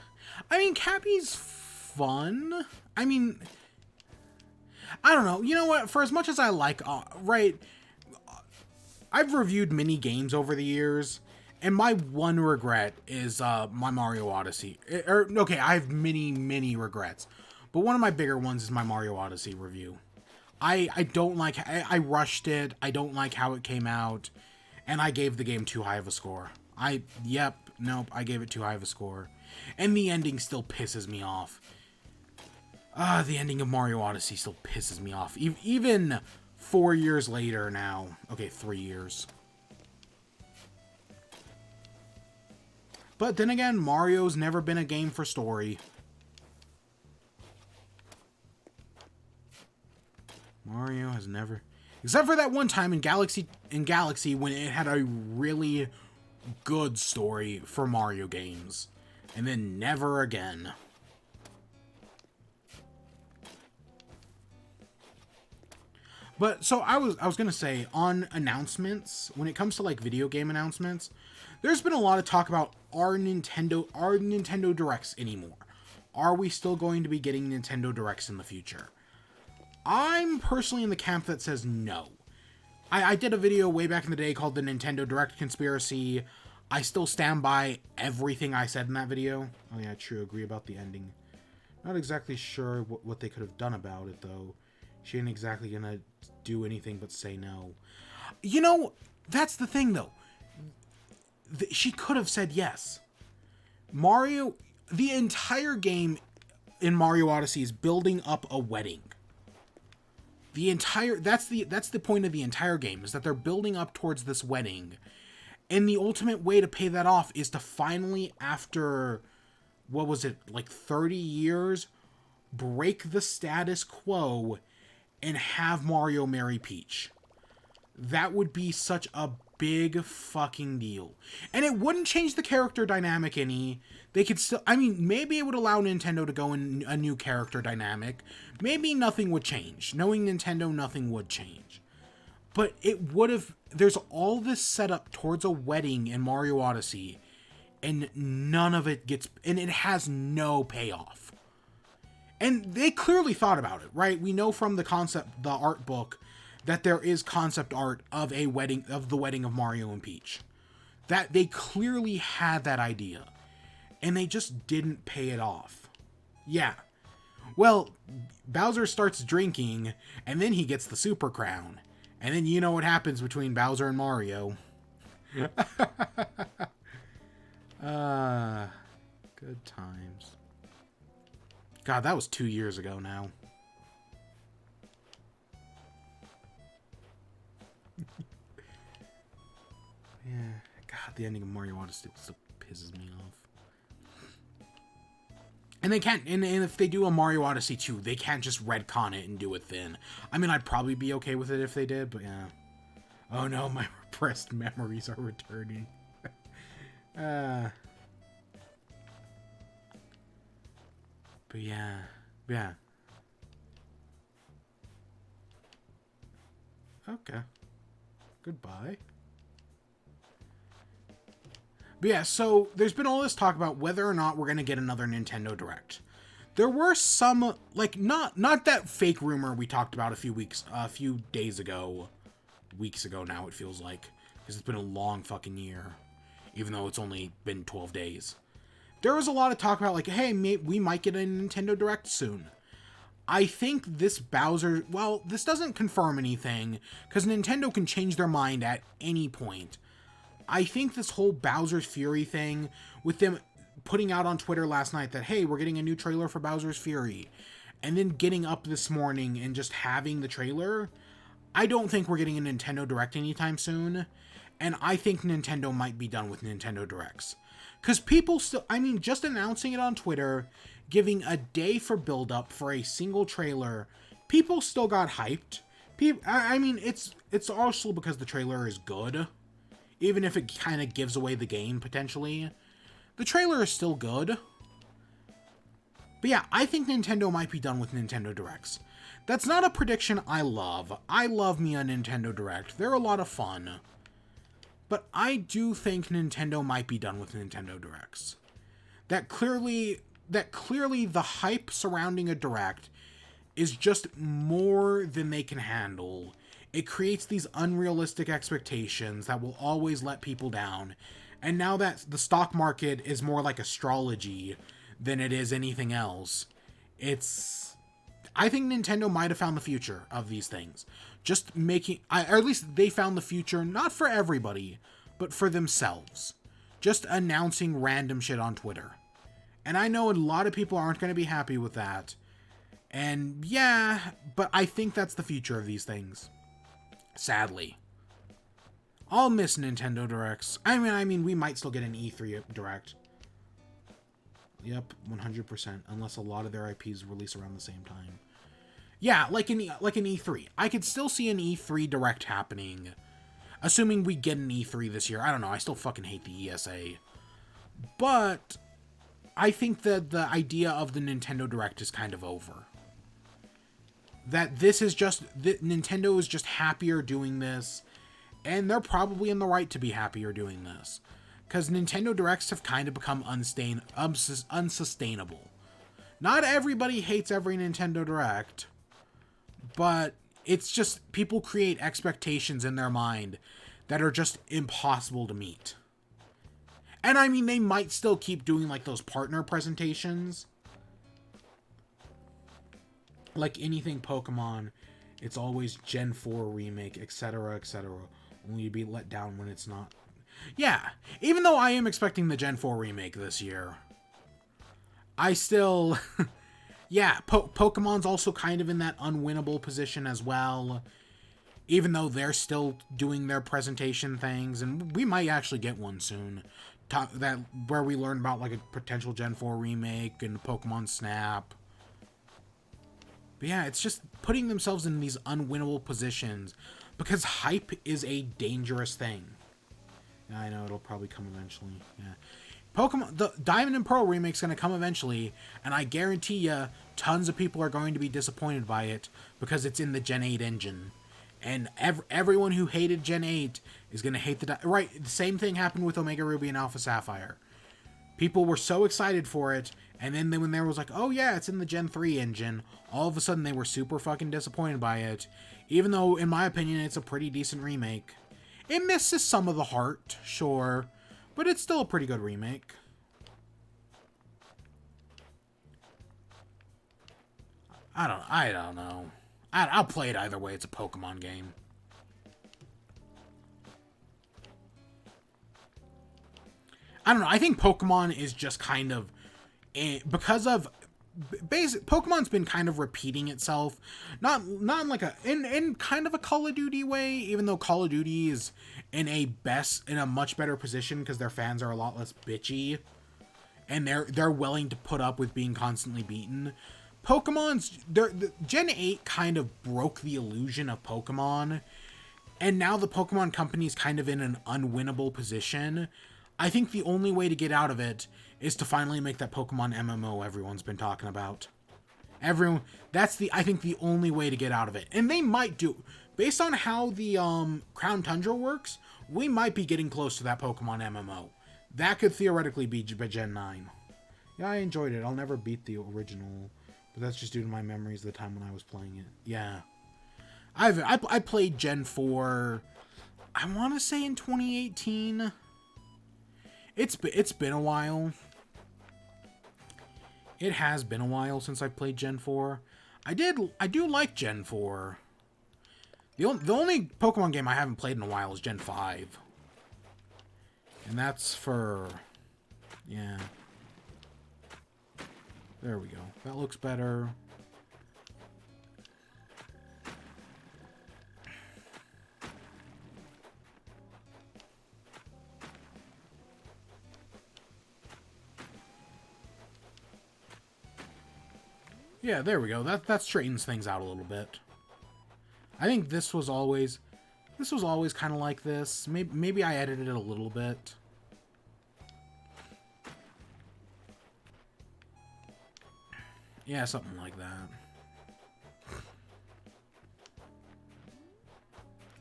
I mean, Cappy's fun. I mean, I don't know. You know what? For as much as I like, right, I've reviewed many games over the years, and my one regret is my Mario Odyssey. Okay, I have many regrets. But one of my bigger ones is my Mario Odyssey review. I don't like... I rushed it. I don't like how it came out. And I gave the game too high of a score. Nope, I gave it too high of a score. And the ending still pisses me off. The ending of Mario Odyssey still pisses me off. Even 4 years later now. Okay, 3 years. But then again, Mario's never been a game for story. Mario has never... Except for that one time in Galaxy when it had a really, good story for Mario games. And then never again. But so I was gonna say, on announcements, when it comes to like video game announcements, there's been a lot of talk about are Nintendo Directs anymore? Are we still going to be getting Nintendo Directs in the future? I'm personally in the camp that says no. I did a video way back in the day called the Nintendo Direct Conspiracy. I still stand by everything I said in that video. Oh yeah, true, agree about the ending. Not exactly sure what they could have done about it, though. She ain't exactly gonna do anything but say no. You know, that's the thing, though. She could have said yes. Mario, the entire game in Mario Odyssey is building up a wedding. That's the point of the entire game, is that they're building up towards this wedding. And the ultimate way to pay that off is to finally, after, what was it, like 30 years, break the status quo and have Mario marry Peach. That would be such a big fucking deal. And it wouldn't change the character dynamic any. They could still, I mean, maybe it would allow Nintendo to go in a new character dynamic. Maybe nothing would change. Knowing Nintendo, nothing would change. But it would have, there's all this setup towards a wedding in Mario Odyssey, and none of it gets, and it has no payoff. And they clearly thought about it, right? We know from the art book, that there is concept art of the wedding of Mario and Peach. That they clearly had that idea, and they just didn't pay it off. Yeah. Well, Bowser starts drinking, and then he gets the Super Crown. And then you know what happens between Bowser and Mario. Good times. God, that was 2 years ago now. Yeah, God, the ending of Mario Odyssey still pisses me off. And they can't, and if they do a Mario Odyssey 2, they can't just retcon it and do it then. I mean, I'd probably be okay with it if they did, but yeah. Oh no, my repressed memories are returning. But yeah. Okay. Goodbye. But yeah, so there's been all this talk about whether or not we're going to get another Nintendo Direct. There were some, like, not that fake rumor we talked about a few days ago. Weeks ago now, it feels like. Because it's been a long fucking year. Even though it's only been 12 days. There was a lot of talk about, like, hey, we might get a Nintendo Direct soon. I think this Bowser, well, this doesn't confirm anything, because Nintendo can change their mind at any point. I think this whole Bowser's Fury thing, with them putting out on Twitter last night that, hey, we're getting a new trailer for Bowser's Fury, and then getting up this morning and just having the trailer, I don't think we're getting a Nintendo Direct anytime soon, and I think Nintendo might be done with Nintendo Directs. Because people still, I mean, just announcing it on Twitter, giving a day for build-up for a single trailer, people still got hyped. I mean, it's also because the trailer is good. Even if it kind of gives away the game, potentially. The trailer is still good. But yeah, I think Nintendo might be done with Nintendo Directs. That's not a prediction I love. I love me a Nintendo Direct. They're a lot of fun. But I do think Nintendo might be done with Nintendo Directs. That clearly the hype surrounding a Direct is just more than they can handle. It creates these unrealistic expectations that will always let people down. And now that the stock market is more like astrology than it is anything else, I think Nintendo might have found the future of these things. Just making, or at least they found the future, not for everybody, but for themselves. Just announcing random shit on Twitter. And I know a lot of people aren't going to be happy with that. And yeah, but I think that's the future of these things. Sadly. I'll miss Nintendo Directs. I mean, we might still get an E3 Direct. Yep, 100%. Unless a lot of their IPs release around the same time. Yeah, like an E3. I could still see an E3 Direct happening. Assuming we get an E3 this year. I don't know. I still fucking hate the ESA. But I think that the idea of the Nintendo Direct is kind of over. That this is just... Nintendo is just happier doing this. And they're probably in the right to be happier doing this. Because Nintendo Directs have kind of become unsustainable. Not everybody hates every Nintendo Direct. But it's just... People create expectations in their mind that are just impossible to meet. And I mean, they might still keep doing like those partner presentations. Like anything Pokemon, it's always Gen 4 remake, etc., etc. Only to be let down when it's not. Yeah, even though I am expecting the Gen 4 remake this year, I still... yeah, Pokemon's also kind of in that unwinnable position as well. Even though they're still doing their presentation things, and we might actually get one soon. That where we learn about like a potential Gen 4 remake and Pokemon Snap. But yeah, it's just putting themselves in these unwinnable positions because hype is a dangerous thing. Yeah, I know it'll probably come eventually. Yeah. Pokemon, the Diamond and Pearl remake's going to come eventually, and I guarantee you tons of people are going to be disappointed by it because it's in the Gen 8 engine. And everyone who hated Gen 8 is going to hate the... Right, the same thing happened with Omega Ruby and Alpha Sapphire. People were so excited for it, and then when there was like, oh yeah, it's in the Gen 3 engine, all of a sudden they were super fucking disappointed by it. Even though, in my opinion, it's a pretty decent remake. It misses some of the heart, sure, but it's still a pretty good remake. I don't know. I'll play it either way. It's a Pokemon game. I don't know. I think Pokemon is just kind of... because of... Pokemon's been kind of repeating itself. Not in like a... In kind of a Call of Duty way, even though Call of Duty is in a much better position because their fans are a lot less bitchy. And they're willing to put up with being constantly beaten. The Gen 8 kind of broke the illusion of Pokemon, and now the Pokemon Company's kind of in an unwinnable position. I think the only way to get out of it is to finally make that Pokemon MMO everyone's been talking about. I think the only way to get out of it. And they might do, based on how the Crown Tundra works, we might be getting close to that Pokemon MMO. That could theoretically be Gen 9. Yeah, I enjoyed it. I'll never beat the original... But that's just due to my memories of the time when I was playing it. Yeah. I played Gen 4, I want to say in 2018. It's been a while. It has been a while since I played Gen 4. I do like Gen 4. The only Pokemon game I haven't played in a while is Gen 5. And that's for... yeah. There we go. That looks better. Yeah, there we go. That straightens things out a little bit. I think this was always kind of like this. Maybe I edited it a little bit. Yeah, something like that.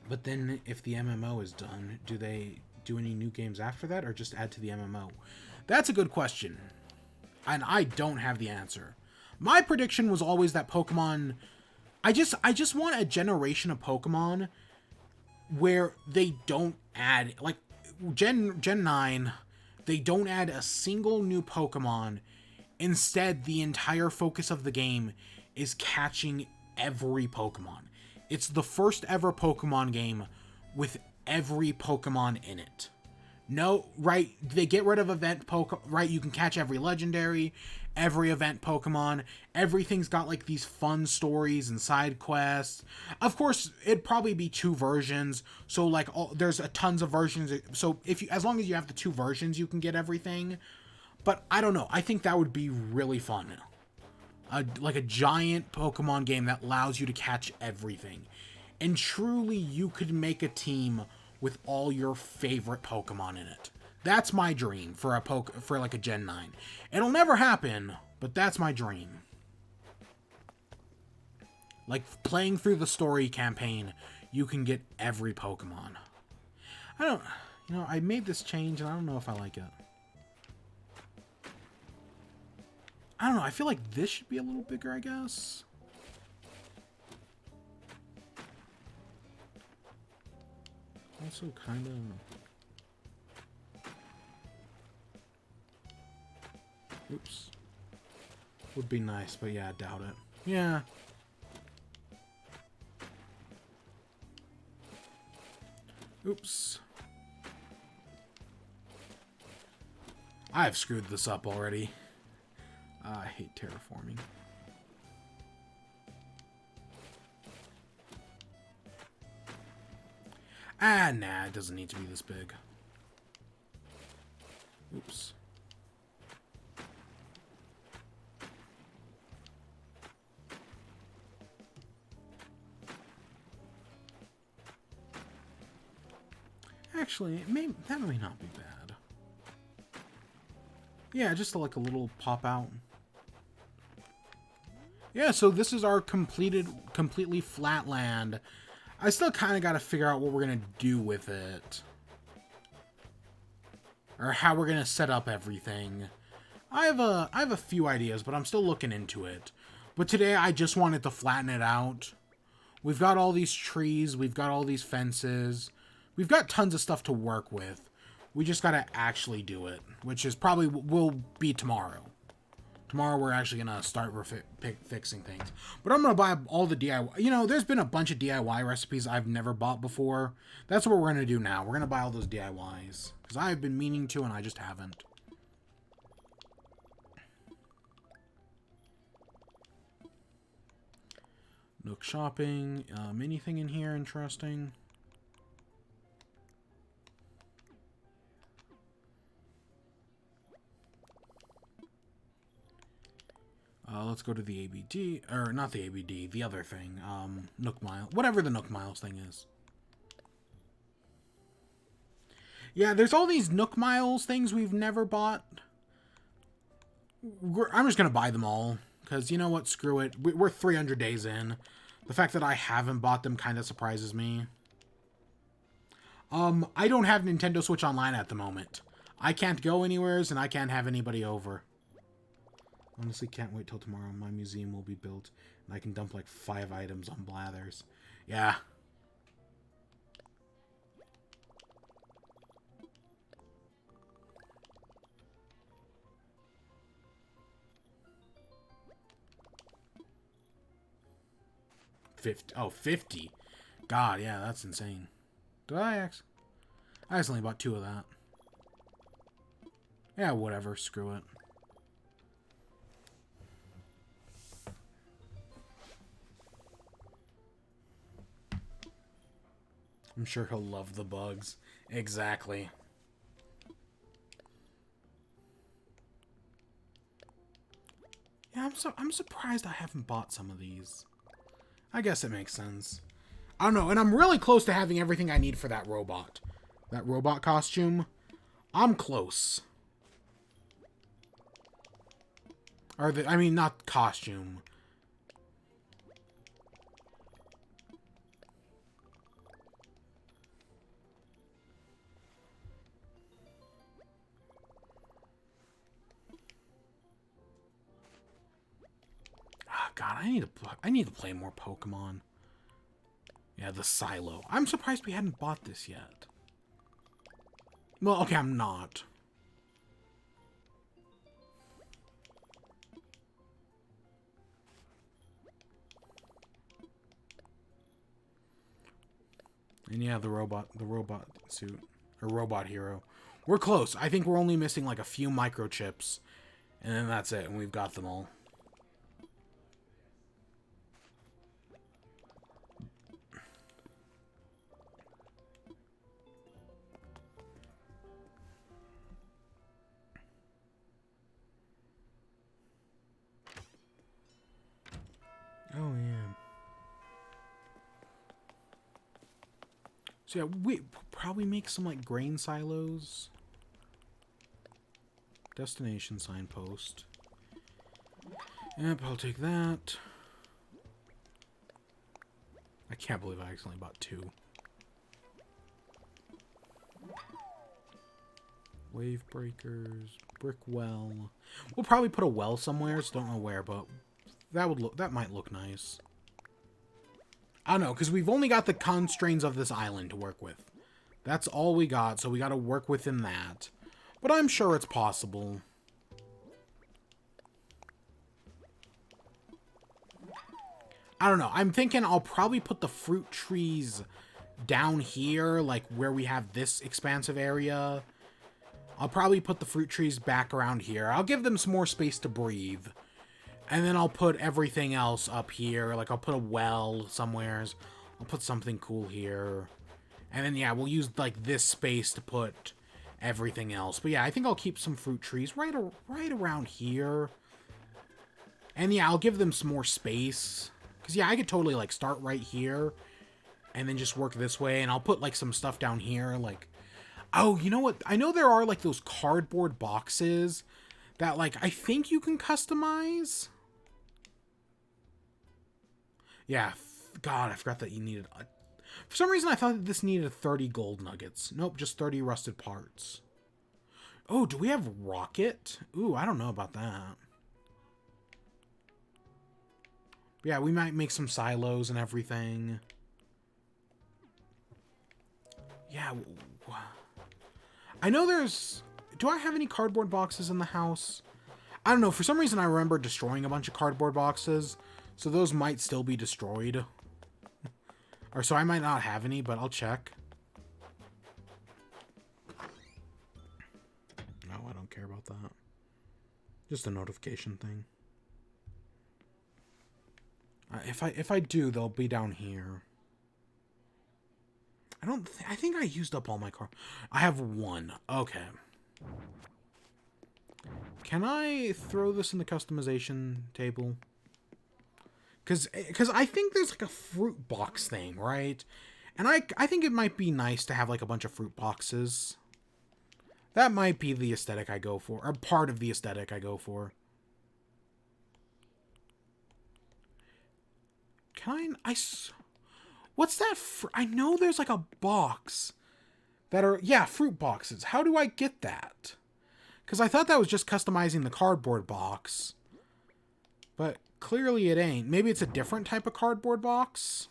But then, if the MMO is done, do they do any new games after that, or just add to the MMO? That's a good question. And I don't have the answer. My prediction was always that Pokemon... I just want a generation of Pokemon where they don't add... Like, Gen 9, they don't add a single new Pokemon. Instead, the entire focus of the game is catching every Pokemon. It's the first ever Pokemon game with every Pokemon in it. No, right, they get rid of event Pokemon, right, you can catch every legendary, every event Pokemon, everything's got like these fun stories and side quests. Of course, it'd probably be 2 versions, so like there's tons of versions, so as long as you have the 2 versions, you can get everything. But I don't know. I think that would be really fun. Like a giant Pokemon game that allows you to catch everything. And truly, you could make a team with all your favorite Pokemon in it. That's my dream for for like a Gen 9. It'll never happen, but that's my dream. Like playing through the story campaign, you can get every Pokemon. I made this change and I don't know if I like it. I don't know, I feel like this should be a little bigger, I guess. Also kind of... Oops. Would be nice, but yeah, I doubt it. Yeah. Oops. I've screwed this up already. I hate terraforming. Nah, it doesn't need to be this big. Oops. Actually, that may not be bad. Yeah, just like a little pop out. Yeah, so this is our completely flat land. I still kind of got to figure out what we're going to do with it. Or how we're going to set up everything. I have a few ideas, but I'm still looking into it. But today I just wanted to flatten it out. We've got all these trees, we've got all these fences. We've got tons of stuff to work with. We just got to actually do it, which is probably will be tomorrow. Tomorrow we're actually going to start fixing things. But I'm going to buy all the DIY. You know, there's been a bunch of DIY recipes I've never bought before. That's what we're going to do now. We're going to buy all those DIYs. Because I've been meaning to and I just haven't. Nook shopping. Anything in here interesting? Let's go to the ABD, or not the ABD, the other thing, Nook Mile, whatever the Nook Miles thing is. Yeah, there's all these Nook Miles things we've never bought. I'm just going to buy them all, because you know what, screw it, we're 300 days in. The fact that I haven't bought them kind of surprises me. I don't have Nintendo Switch Online at the moment. I can't go anywheres, and I can't have anybody over. Honestly, can't wait till tomorrow. My museum will be built, and I can dump like 5 items on Blathers. Yeah. Oh, 50. God, yeah, that's insane. Did I actually? I accidentally bought 2 of that. Yeah, whatever. Screw it. I'm sure he'll love the bugs. Exactly. Yeah, I'm surprised I haven't bought some of these. I guess it makes sense. I don't know, and I'm really close to having everything I need for that robot. That robot costume. I'm close. I mean, not costume. God, I need to play more Pokemon. Yeah, the Silo. I'm surprised we hadn't bought this yet. Well, okay, I'm not. And yeah, the robot suit, or robot hero. We're close. I think we're only missing like a few microchips, and then that's it, and we've got them all. Oh, yeah. So, yeah, probably make some, like, grain silos. Destination signpost. Yep, I'll take that. I can't believe I accidentally bought 2. Wave breakers, brick well. We'll probably put a well somewhere, so don't know where, but that might look nice. I don't know, because we've only got the constraints of this island to work with. That's all we got, so we got to work within that. But I'm sure it's possible. I don't know. I'm thinking I'll probably put the fruit trees down here, like where we have this expansive area. I'll probably put the fruit trees back around here. I'll give them some more space to breathe. And then I'll put everything else up here. Like, I'll put a well somewheres. I'll put something cool here. And then, yeah, we'll use, like, this space to put everything else. But, yeah, I think I'll keep some fruit trees right around here. And, yeah, I'll give them some more space. Because, yeah, I could totally, like, start right here. And then just work this way. And I'll put, like, some stuff down here. Like, oh, you know what? I know there are, like, those cardboard boxes that, like, I think you can customize. Yeah, God, I forgot that you needed... For some reason, I thought that this needed 30 gold nuggets. Nope, just 30 rusted parts. Oh, do we have rocket? Ooh, I don't know about that. Yeah, we might make some silos and everything. Yeah, I know there's... Do I have any cardboard boxes in the house? I don't know. For some reason, I remember destroying a bunch of cardboard boxes. So those might still be destroyed. Or so I might not have any, but I'll check. No, I don't care about that. Just a notification thing. If I do, they'll be down here. I think I used up all my car. I have 1. Okay. Can I throw this in the customization table? Because I think there's like a fruit box thing, right? And I think it might be nice to have like a bunch of fruit boxes. That might be the aesthetic I go for, or part of the aesthetic I go for. Can I what's that? I know there's like a box that are, yeah, fruit boxes. How do I get that? Because I thought that was just customizing the cardboard box. But clearly it ain't. Maybe it's a different type of cardboard box?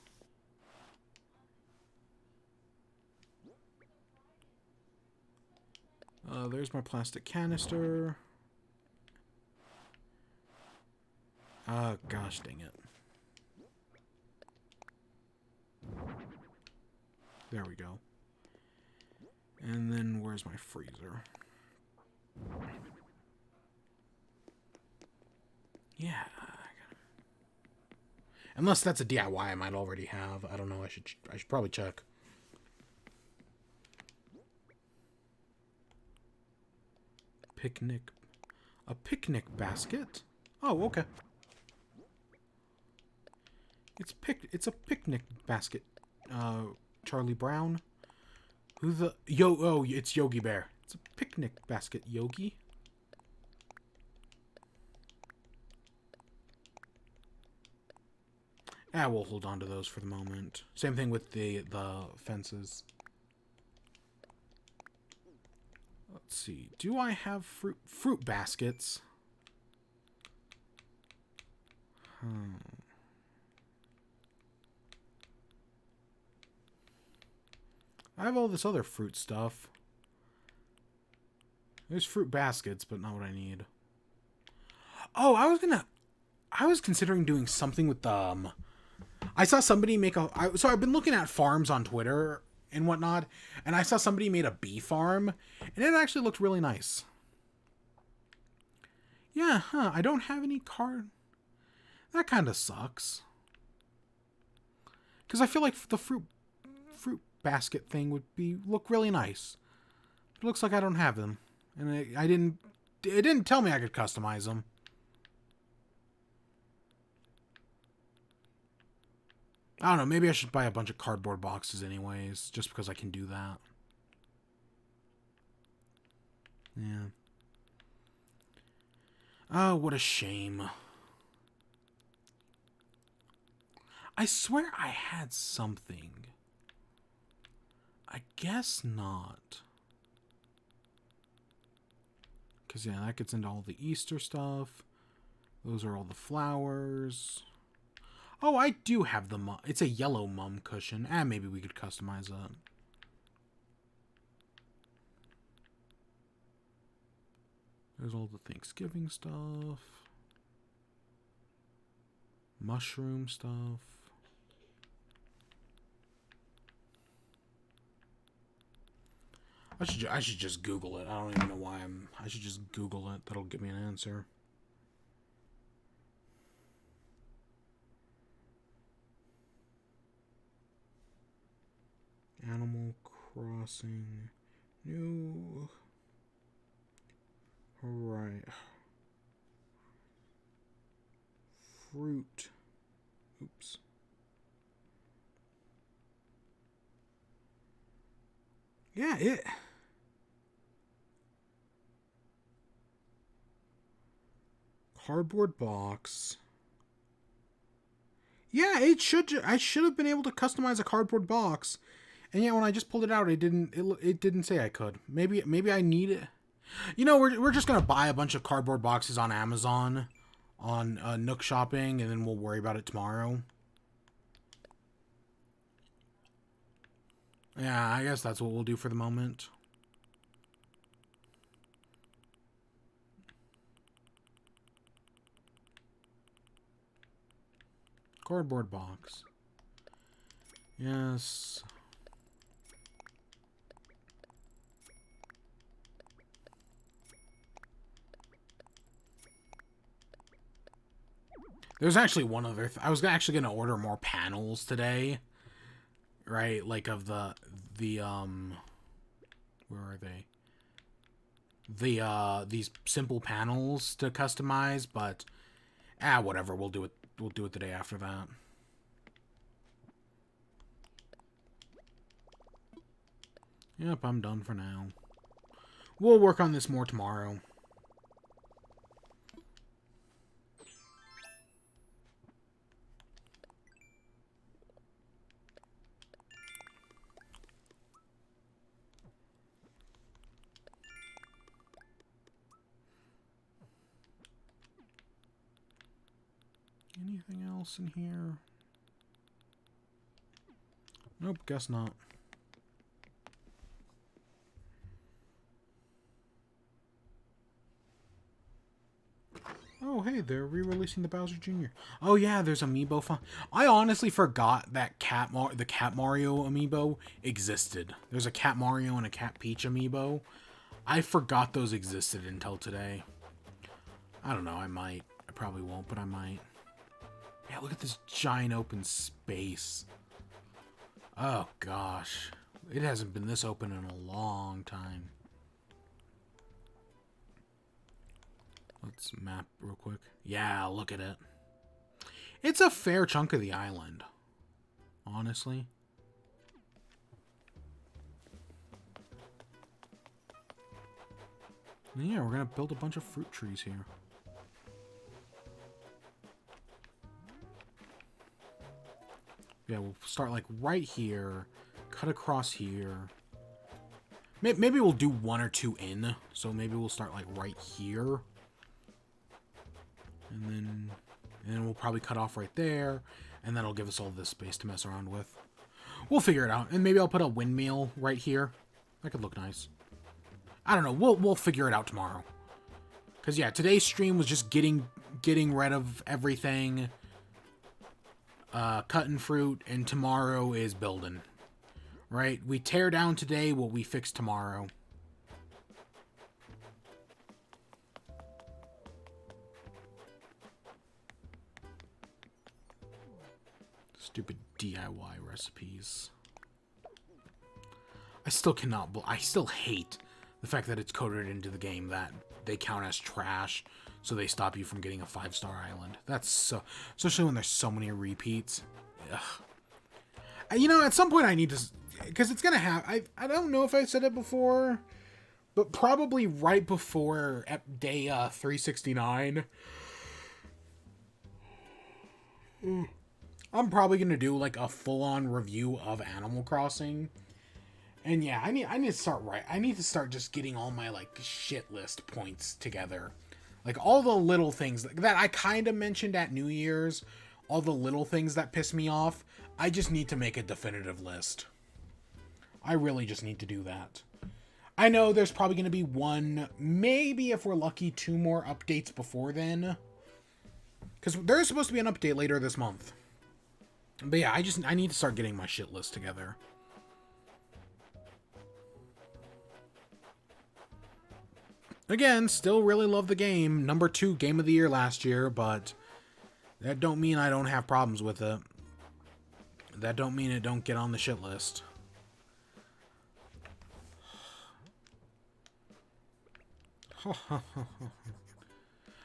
There's my plastic canister. Gosh dang it. There we go. And then where's my freezer? Yeah. Unless that's a DIY I might already have. I don't know. I should probably check. Picnic. A picnic basket? Oh, okay. It's a picnic basket. Charlie Brown. Who the... Oh, it's Yogi Bear. It's a picnic basket, Yogi. We'll hold on to those for the moment. Same thing with the fences. Let's see. Do I have fruit baskets? I have all this other fruit stuff. There's fruit baskets, but not what I need. Oh, I was considering doing something with I saw somebody make so I've been looking at farms on Twitter and whatnot, and I saw somebody made a bee farm, and it actually looked really nice. Yeah, huh, I don't have any card. That kind of sucks. Because I feel like the fruit basket thing would look really nice. It looks like I don't have them. And it didn't tell me I could customize them. I don't know, maybe I should buy a bunch of cardboard boxes anyways, just because I can do that. Yeah. Oh, what a shame. I swear I had something. I guess not. Because, yeah, that gets into all the Easter stuff. Those are all the flowers. Oh, I do have the mum. It's a yellow mum cushion. Maybe we could customize that. There's all the Thanksgiving stuff. Mushroom stuff. I should just Google it. I don't even know why I should just Google it. That'll give me an answer. Animal Crossing. New. Alright. Fruit. Oops. Yeah, it. Cardboard box. Yeah, it should. I should have been able to customize a cardboard box, and yet when I just pulled it out, it didn't. It didn't say I could. Maybe I need it. You know, we're just gonna buy a bunch of cardboard boxes on Amazon, on Nook Shopping, and then we'll worry about it tomorrow. Yeah, I guess that's what we'll do for the moment. Cardboard box. Yes. There's actually one other. I was actually gonna order more panels today, right? Like of the where are they? These simple panels to customize, but whatever. We'll do it. We'll do it the day after that. Yep, I'm done for now. We'll work on this more tomorrow. Anything else in here? Nope, guess not. Oh, hey, they're re-releasing the Bowser Jr. Oh yeah, there's Amiibo fun. I honestly forgot that the Cat Mario Amiibo existed. There's a Cat Mario and a Cat Peach Amiibo. I forgot those existed until today. I don't know, I might. I probably won't, but I might. Yeah, look at this giant open space. Oh gosh. It hasn't been this open in a long time. Let's map real quick. Yeah, look at it. It's a fair chunk of the island, honestly. Yeah, we're gonna build a bunch of fruit trees here. Yeah, we'll start like right here, cut across here. Maybe we'll do one or two in, so maybe we'll start like right here. And then we'll probably cut off right there, and that'll give us all this space to mess around with. We'll figure it out, and maybe I'll put a windmill right here. That could look nice. I don't know. We'll figure it out tomorrow. Cause yeah, today's stream was just getting rid of everything, cutting fruit, and tomorrow is building. Right? We tear down today what we fix tomorrow. Stupid DIY recipes. I still cannot. I still hate the fact that it's coded into the game that they count as trash, so they stop you from getting a 5-star island. That's so. Especially when there's so many repeats. Ugh. You know, at some point I need to, because it's gonna have. I don't know if I said it before, But probably right before day 369, I'm probably gonna do like a full-on review of Animal Crossing. And yeah, I need to start I need to start just getting all my like shit list points together. Like all the little things that I kind of mentioned at New Year's, all the little things that piss me off, I just need to make a definitive list. I really just need to do that. I know there's probably going to be one, maybe if we're lucky, 2 more updates before then. Because there's supposed to be an update later this month. But yeah, I need to start getting my shit list together. Again, still really love the game. Number 2 game of the year last year, but that don't mean I don't have problems with it. That don't mean it don't get on the shit list. Yeah,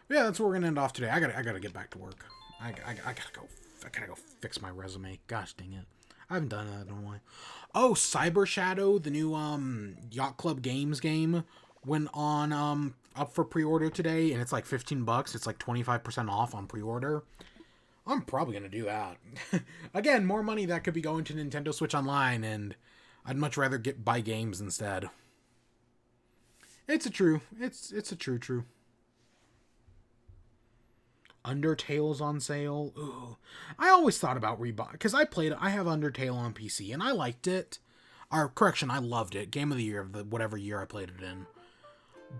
that's where we're gonna end off today. I gotta get back to work. I gotta go fix my resume. Gosh dang it. I haven't done that in a while. Oh, Cyber Shadow, the new Yacht Club Games game, went on up for pre-order today, and it's like $15. It's like 25% off on pre-order. I'm probably gonna do that. Again, more money that could be going to Nintendo Switch Online, and I'd much rather buy games instead. It's a true. Undertale's on sale. Ooh. I always thought about rebuy because I have Undertale on PC and I liked it. Or correction, I loved it. Game of the year of the whatever year I played it in.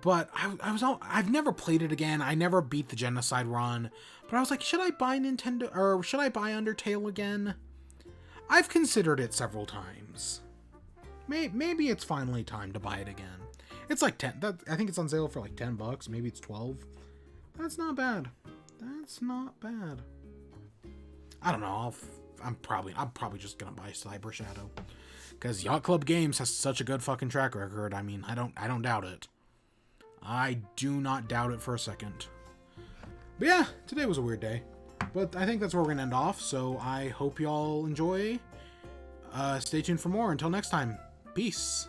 But I've never played it again. I never beat the Genocide run. But I was like, should I buy Undertale again? I've considered it several times. Maybe it's finally time to buy it again. It's like 10. I think it's on sale for like $10. Maybe it's 12. That's not bad. That's not bad. I don't know. I'm probably just gonna buy Cyber Shadow because Yacht Club Games has such a good fucking track record. I mean, I don't doubt it. I do not doubt it for a second. But yeah, today was a weird day. But I think that's where we're gonna end off. So I hope y'all enjoy. Stay tuned for more. Until next time, peace.